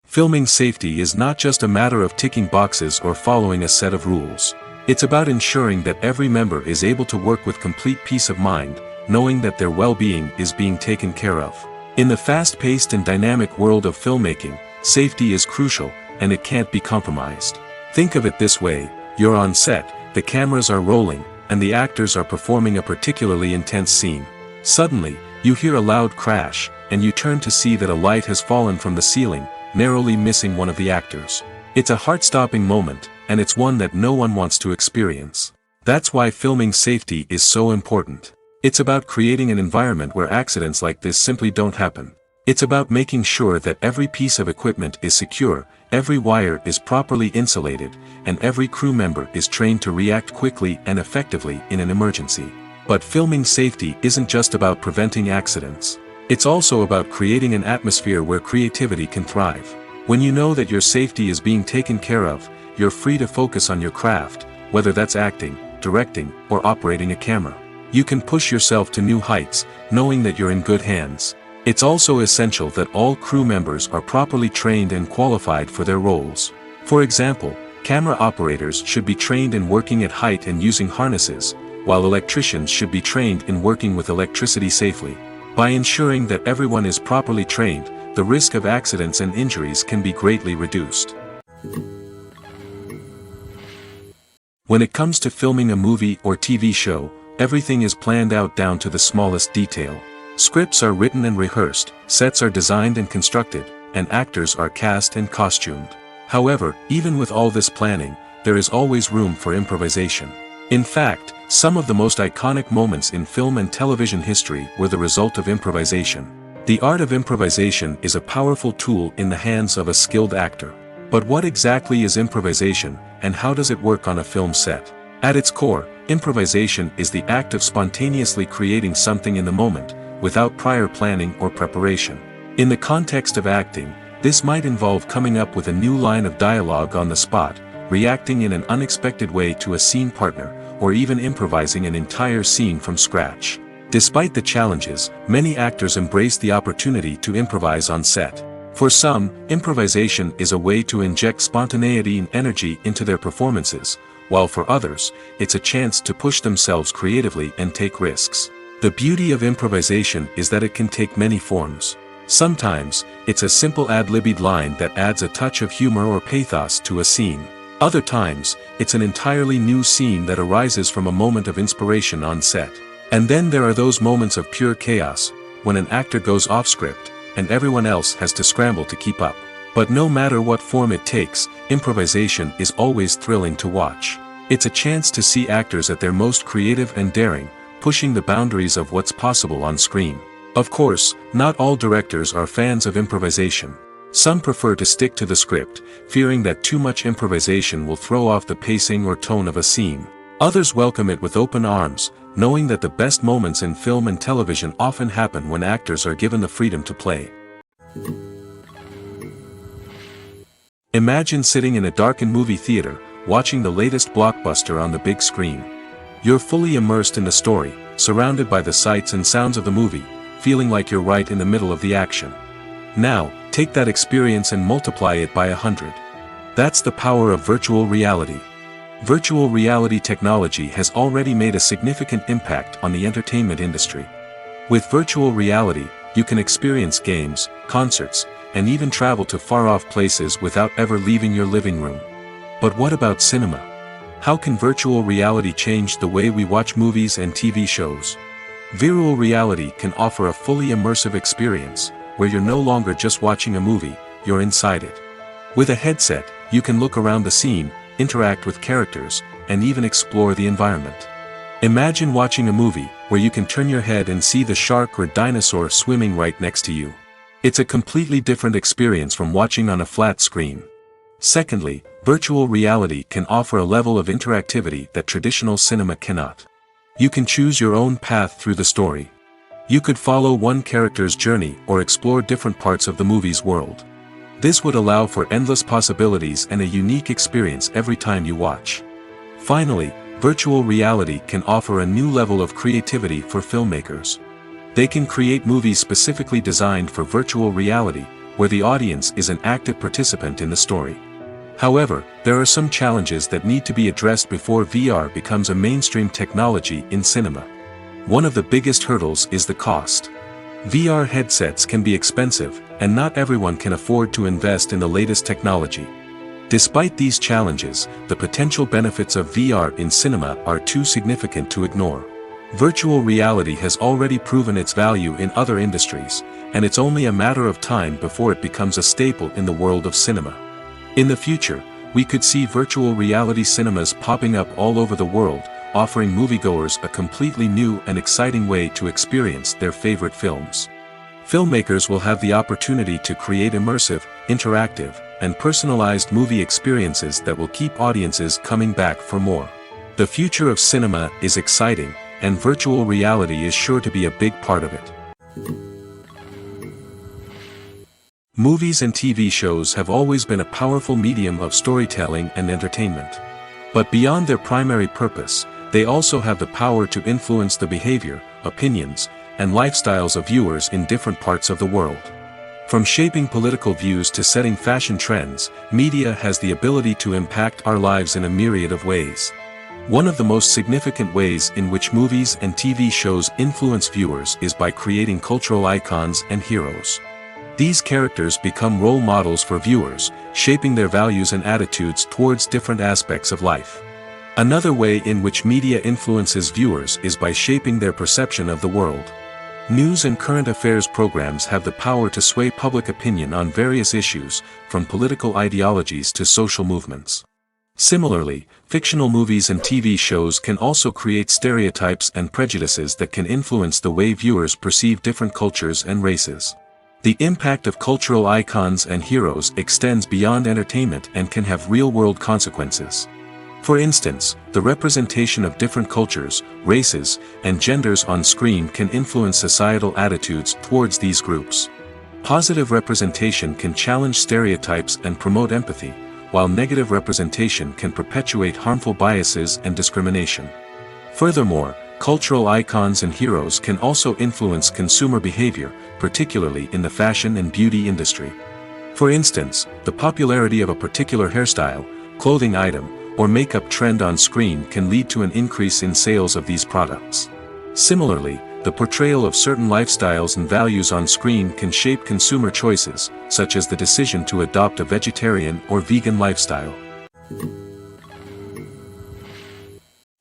Filming safety is not just a matter of ticking boxes or following a set of rules. It's about ensuring that every member is able to work with complete peace of mind, knowing that their well-being is being taken care of. In the fast-paced and dynamic world of filmmaking, safety is crucial, and it can't be compromised. Think of it this way: you're on set, the cameras are rolling, and the actors are performing a particularly intense scene. Suddenly, you hear a loud crash, and you turn to see that a light has fallen from the ceiling, narrowly missing one of the actors. It's a heart-stopping moment, and it's one that no one wants to experience. That's why filming safety is so important. It's about creating an environment where accidents like this simply don't happen. It's about making sure that every piece of equipment is secure, every wire is properly insulated, and every crew member is trained to react quickly and effectively in an emergency. But filming safety isn't just about preventing accidents. It's also about creating an atmosphere where creativity can thrive. When you know that your safety is being taken care of, you're free to focus on your craft, whether that's acting, directing, or operating a camera. You can push yourself to new heights, knowing that you're in good hands. It's also essential that all crew members are properly trained and qualified for their roles. For example, camera operators should be trained in working at height and using harnesses, while electricians should be trained in working with electricity safely. By ensuring that everyone is properly trained, the risk of accidents and injuries can be greatly reduced. When it comes to filming a movie or TV show, everything is planned out down to the smallest detail. Scripts are written and rehearsed, sets are designed and constructed, and actors are cast and costumed. However, even with all this planning, there is always room for improvisation. In fact, some of the most iconic moments in film and television history were the result of improvisation. The art of improvisation is a powerful tool in the hands of a skilled actor. But what exactly is improvisation, and how does it work on a film set? At its core, improvisation is the act of spontaneously creating something in the moment, without prior planning or preparation. In the context of acting, this might involve coming up with a new line of dialogue on the spot, reacting in an unexpected way to a scene partner, or even improvising an entire scene from scratch. Despite the challenges, many actors embrace the opportunity to improvise on set. For some, improvisation is a way to inject spontaneity and energy into their performances, while for others, it's a chance to push themselves creatively and take risks. The beauty of improvisation is that it can take many forms. Sometimes, it's a simple ad-libbed line that adds a touch of humor or pathos to a scene. Other times, it's an entirely new scene that arises from a moment of inspiration on set. And then there are those moments of pure chaos, when an actor goes off script, and everyone else has to scramble to keep up. But no matter what form it takes, improvisation is always thrilling to watch. It's a chance to see actors at their most creative and daring, pushing the boundaries of what's possible on screen. Of course, not all directors are fans of improvisation. Some prefer to stick to the script, fearing that too much improvisation will throw off the pacing or tone of a scene. Others welcome it with open arms, knowing that the best moments in film and television often happen when actors are given the freedom to play. Imagine sitting in a darkened movie theater, watching the latest blockbuster on the big screen. You're fully immersed in the story, surrounded by the sights and sounds of the movie, feeling like you're right in the middle of the action. Now, take that experience and multiply it by 100. That's the power of virtual reality. Virtual reality technology has already made a significant impact on the entertainment industry. With virtual reality, you can experience games, concerts, and even travel to far-off places without ever leaving your living room. But what about cinema? How can virtual reality change the way we watch movies and TV shows? Virtual reality can offer a fully immersive experience, where you're no longer just watching a movie, you're inside it. With a headset, you can look around the scene, interact with characters, and even explore the environment. Imagine watching a movie, where you can turn your head and see the shark or dinosaur swimming right next to you. It's a completely different experience from watching on a flat screen. Secondly, virtual reality can offer a level of interactivity that traditional cinema cannot. You can choose your own path through the story. You could follow one character's journey or explore different parts of the movie's world. This would allow for endless possibilities and a unique experience every time you watch. Finally, virtual reality can offer a new level of creativity for filmmakers. They can create movies specifically designed for virtual reality, where the audience is an active participant in the story. However, there are some challenges that need to be addressed before VR becomes a mainstream technology in cinema. One of the biggest hurdles is the cost. VR headsets can be expensive, and not everyone can afford to invest in the latest technology. Despite these challenges, the potential benefits of VR in cinema are too significant to ignore. Virtual reality has already proven its value in other industries, and it's only a matter of time before it becomes a staple in the world of cinema. In the future, we could see virtual reality cinemas popping up all over the world, offering moviegoers a completely new and exciting way to experience their favorite films. Filmmakers will have the opportunity to create immersive, interactive, and personalized movie experiences that will keep audiences coming back for more. The future of cinema is exciting, and virtual reality is sure to be a big part of it. Movies and TV shows have always been a powerful medium of storytelling and entertainment. But beyond their primary purpose, they also have the power to influence the behavior, opinions, and lifestyles of viewers in different parts of the world. From shaping political views to setting fashion trends, media has the ability to impact our lives in a myriad of ways. One of the most significant ways in which movies and TV shows influence viewers is by creating cultural icons and heroes. These characters become role models for viewers, shaping their values and attitudes towards different aspects of life. Another way in which media influences viewers is by shaping their perception of the world. News and current affairs programs have the power to sway public opinion on various issues, from political ideologies to social movements. Similarly, fictional movies and TV shows can also create stereotypes and prejudices that can influence the way viewers perceive different cultures and races. The impact of cultural icons and heroes extends beyond entertainment and can have real-world consequences. For instance, the representation of different cultures, races, and genders on screen can influence societal attitudes towards these groups. Positive representation can challenge stereotypes and promote empathy, while negative representation can perpetuate harmful biases and discrimination. Furthermore, cultural icons and heroes can also influence consumer behavior, particularly in the fashion and beauty industry. For instance, the popularity of a particular hairstyle, clothing item, or makeup trend on screen can lead to an increase in sales of these products. Similarly, the portrayal of certain lifestyles and values on screen can shape consumer choices, such as the decision to adopt a vegetarian or vegan lifestyle.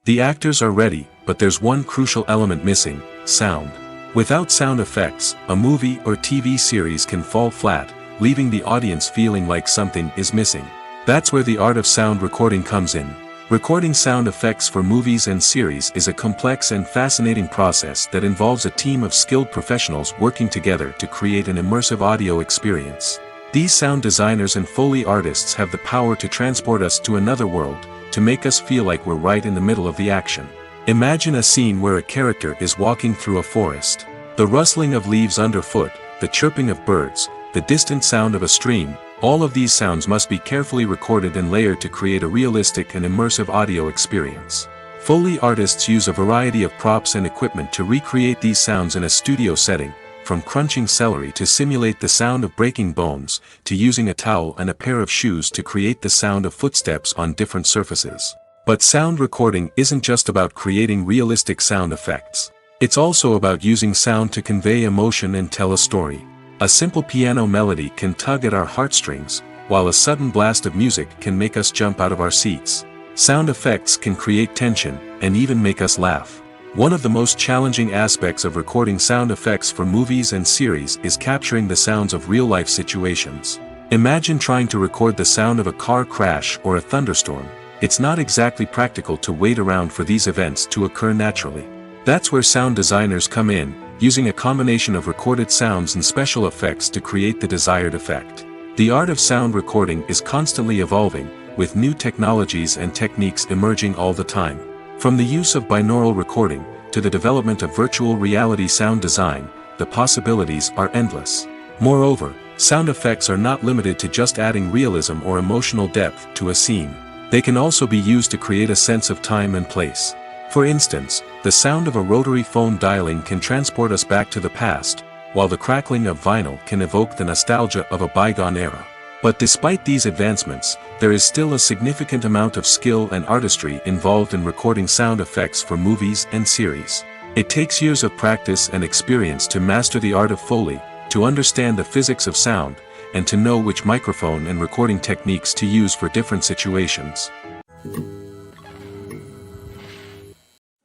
The actors are ready, but there's one crucial element missing: sound. Without sound effects, a movie or TV series can fall flat, leaving the audience feeling like something is missing. That's where the art of sound recording comes in. Recording sound effects for movies and series is a complex and fascinating process that involves a team of skilled professionals working together to create an immersive audio experience. These sound designers and Foley artists have the power to transport us to another world, to make us feel like we're right in the middle of the action. Imagine a scene where a character is walking through a forest. The rustling of leaves underfoot, the chirping of birds, the distant sound of a stream, all of these sounds must be carefully recorded and layered to create a realistic and immersive audio experience. Foley artists use a variety of props and equipment to recreate these sounds in a studio setting, from crunching celery to simulate the sound of breaking bones, to using a towel and a pair of shoes to create the sound of footsteps on different surfaces. But sound recording isn't just about creating realistic sound effects. It's also about using sound to convey emotion and tell a story. A simple piano melody can tug at our heartstrings, while a sudden blast of music can make us jump out of our seats. Sound effects can create tension, and even make us laugh. One of the most challenging aspects of recording sound effects for movies and series is capturing the sounds of real-life situations. Imagine trying to record the sound of a car crash or a thunderstorm. It's not exactly practical to wait around for these events to occur naturally. That's where sound designers come in, using a combination of recorded sounds and special effects to create the desired effect. The art of sound recording is constantly evolving, with new technologies and techniques emerging all the time. From the use of binaural recording, to the development of virtual reality sound design, the possibilities are endless. Moreover, sound effects are not limited to just adding realism or emotional depth to a scene. They can also be used to create a sense of time and place. For instance, the sound of a rotary phone dialing can transport us back to the past, while the crackling of vinyl can evoke the nostalgia of a bygone era. But despite these advancements, there is still a significant amount of skill and artistry involved in recording sound effects for movies and series. It takes years of practice and experience to master the art of Foley, to understand the physics of sound, and to know which microphone and recording techniques to use for different situations.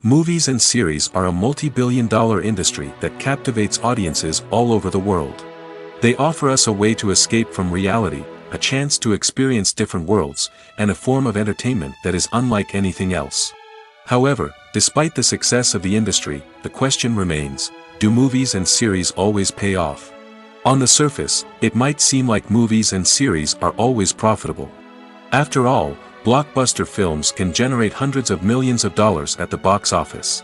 Movies and series are a multi-billion-dollar industry that captivates audiences all over the world. They offer us a way to escape from reality, a chance to experience different worlds, and a form of entertainment that is unlike anything else. However, despite the success of the industry, the question remains: do movies and series always pay off? On the surface, it might seem like movies and series are always profitable. After all, blockbuster films can generate hundreds of millions of dollars at the box office.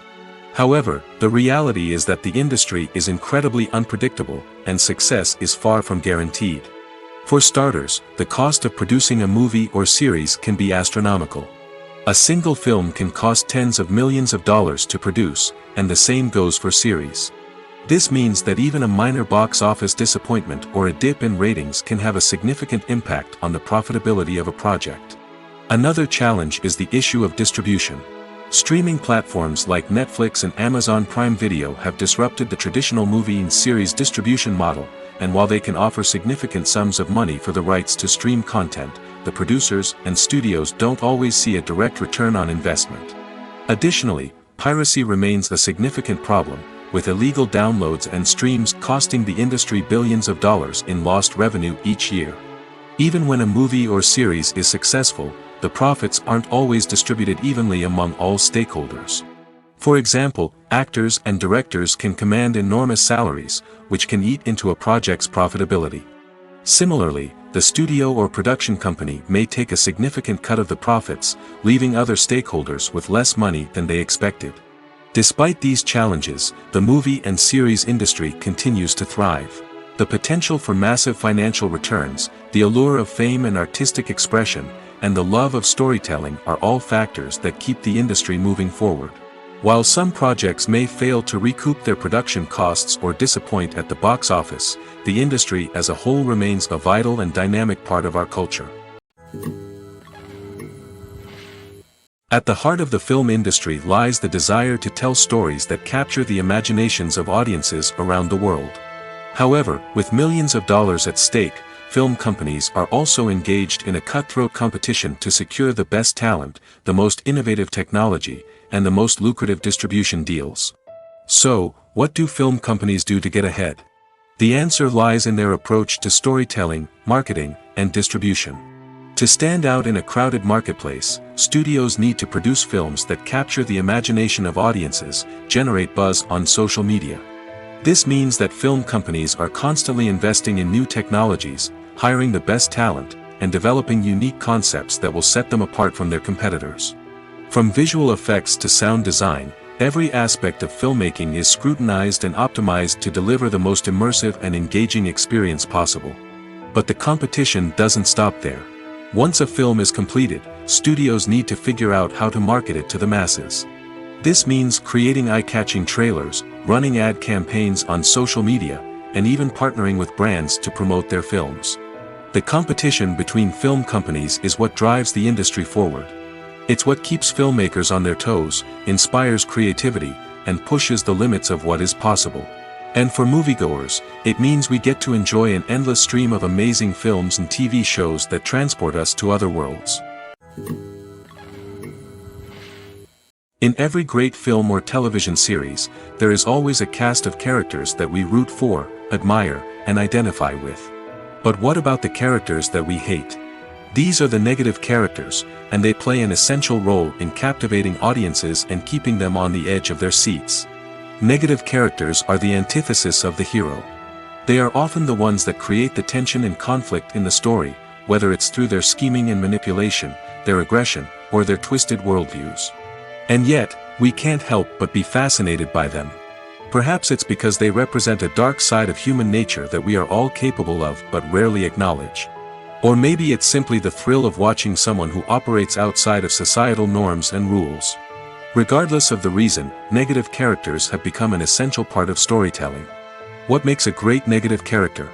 However, the reality is that the industry is incredibly unpredictable, and success is far from guaranteed. For starters, the cost of producing a movie or series can be astronomical. A single film can cost tens of millions of dollars to produce, and the same goes for series. This means that even a minor box office disappointment or a dip in ratings can have a significant impact on the profitability of a project. Another challenge is the issue of distribution. Streaming platforms like Netflix and Amazon Prime Video have disrupted the traditional movie and series distribution model, and while they can offer significant sums of money for the rights to stream content, the producers and studios don't always see a direct return on investment. Additionally, piracy remains a significant problem, with illegal downloads and streams costing the industry billions of dollars in lost revenue each year. Even when a movie or series is successful, the profits aren't always distributed evenly among all stakeholders. For example, actors and directors can command enormous salaries, which can eat into a project's profitability. Similarly, the studio or production company may take a significant cut of the profits, leaving other stakeholders with less money than they expected. Despite these challenges, the movie and series industry continues to thrive. The potential for massive financial returns, the allure of fame and artistic expression, and the love of storytelling are all factors that keep the industry moving forward. While some projects may fail to recoup their production costs or disappoint at the box office, the industry as a whole remains a vital and dynamic part of our culture. At the heart of the film industry lies the desire to tell stories that capture the imaginations of audiences around the world. However, with millions of dollars at stake, film companies are also engaged in a cutthroat competition to secure the best talent, the most innovative technology, and the most lucrative distribution deals. So, what do film companies do to get ahead? The answer lies in their approach to storytelling, marketing, and distribution. To stand out in a crowded marketplace, studios need to produce films that capture the imagination of audiences, generate buzz on social media. This means that film companies are constantly investing in new technologies, hiring the best talent, and developing unique concepts that will set them apart from their competitors. From visual effects to sound design, every aspect of filmmaking is scrutinized and optimized to deliver the most immersive and engaging experience possible. But the competition doesn't stop there. Once a film is completed, studios need to figure out how to market it to the masses. This means creating eye-catching trailers, running ad campaigns on social media, and even partnering with brands to promote their films. The competition between film companies is what drives the industry forward. It's what keeps filmmakers on their toes, inspires creativity, and pushes the limits of what is possible. And for moviegoers, it means we get to enjoy an endless stream of amazing films and TV shows that transport us to other worlds. In every great film or television series, there is always a cast of characters that we root for, admire, and identify with. But what about the characters that we hate? These are the negative characters, and they play an essential role in captivating audiences and keeping them on the edge of their seats. Negative characters are the antithesis of the hero. They are often the ones that create the tension and conflict in the story, whether it's through their scheming and manipulation, their aggression, or their twisted worldviews. And yet, we can't help but be fascinated by them. Perhaps it's because they represent a dark side of human nature that we are all capable of but rarely acknowledge. Or maybe it's simply the thrill of watching someone who operates outside of societal norms and rules. Regardless of the reason, negative characters have become an essential part of storytelling. What makes a great negative character?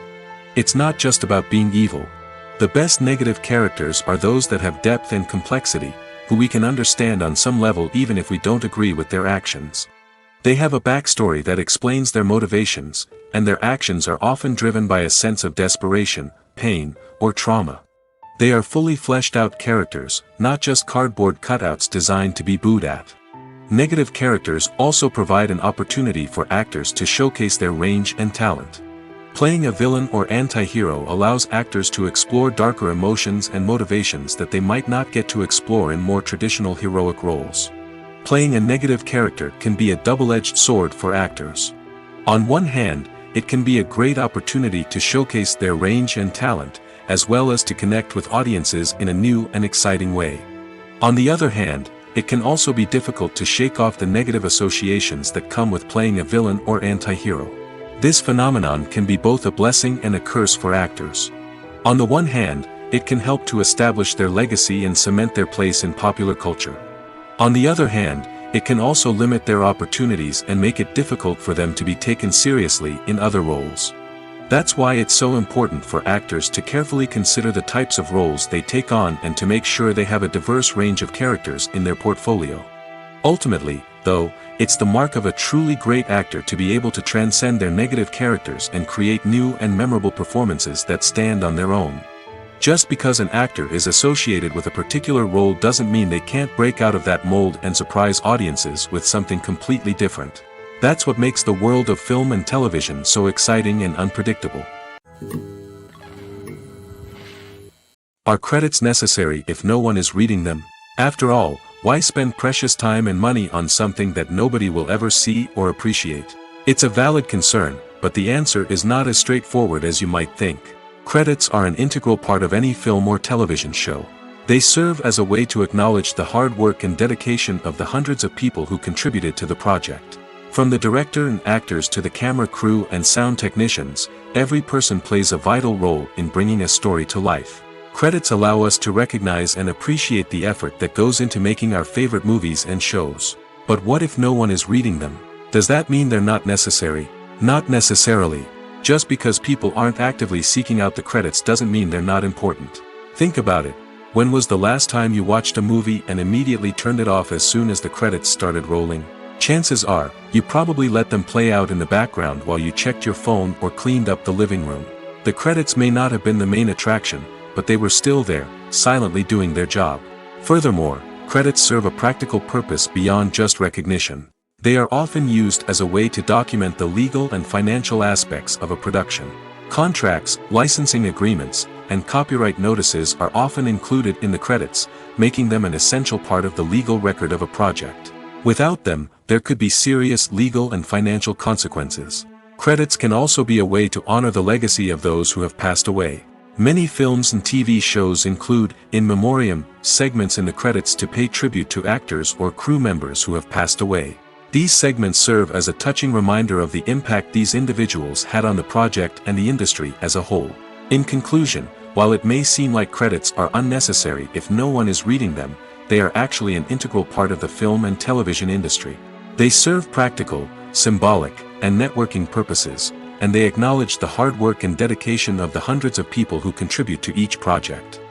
It's not just about being evil. The best negative characters are those that have depth and complexity, who we can understand on some level even if we don't agree with their actions. They have a backstory that explains their motivations, and their actions are often driven by a sense of desperation, pain, or trauma. They are fully fleshed out characters, not just cardboard cutouts designed to be booed at. Negative characters also provide an opportunity for actors to showcase their range and talent. Playing a villain or anti-hero allows actors to explore darker emotions and motivations that they might not get to explore in more traditional heroic roles. Playing a negative character can be a double-edged sword for actors. On one hand, it can be a great opportunity to showcase their range and talent, as well as to connect with audiences in a new and exciting way. On the other hand, it can also be difficult to shake off the negative associations that come with playing a villain or anti-hero. This phenomenon can be both a blessing and a curse for actors. On the one hand, it can help to establish their legacy and cement their place in popular culture. On the other hand, it can also limit their opportunities and make it difficult for them to be taken seriously in other roles. That's why it's so important for actors to carefully consider the types of roles they take on and to make sure they have a diverse range of characters in their portfolio. Ultimately, though, it's the mark of a truly great actor to be able to transcend their negative characters and create new and memorable performances that stand on their own. Just because an actor is associated with a particular role doesn't mean they can't break out of that mold and surprise audiences with something completely different. That's what makes the world of film and television so exciting and unpredictable. Are credits necessary if no one is reading them? After all, why spend precious time and money on something that nobody will ever see or appreciate? It's a valid concern, but the answer is not as straightforward as you might think. Credits are an integral part of any film or television show. They serve as a way to acknowledge the hard work and dedication of the hundreds of people who contributed to the project. From the director and actors to the camera crew and sound technicians, every person plays a vital role in bringing a story to life. Credits allow us to recognize and appreciate the effort that goes into making our favorite movies and shows. But what if no one is reading them? Does that mean they're not necessary? Not necessarily. Just because people aren't actively seeking out the credits doesn't mean they're not important. Think about it. When was the last time you watched a movie and immediately turned it off as soon as the credits started rolling? Chances are, you probably let them play out in the background while you checked your phone or cleaned up the living room. The credits may not have been the main attraction, but they were still there, silently doing their job. Furthermore, credits serve a practical purpose beyond just recognition. They are often used as a way to document the legal and financial aspects of a production. Contracts, licensing agreements, and copyright notices are often included in the credits, making them an essential part of the legal record of a project. Without them, there could be serious legal and financial consequences. Credits can also be a way to honor the legacy of those who have passed away. Many films and TV shows include, in memoriam, segments in the credits to pay tribute to actors or crew members who have passed away. These segments serve as a touching reminder of the impact these individuals had on the project and the industry as a whole. In conclusion, while it may seem like credits are unnecessary if no one is reading them, they are actually an integral part of the film and television industry. They serve practical, symbolic, and networking purposes, and they acknowledge the hard work and dedication of the hundreds of people who contribute to each project.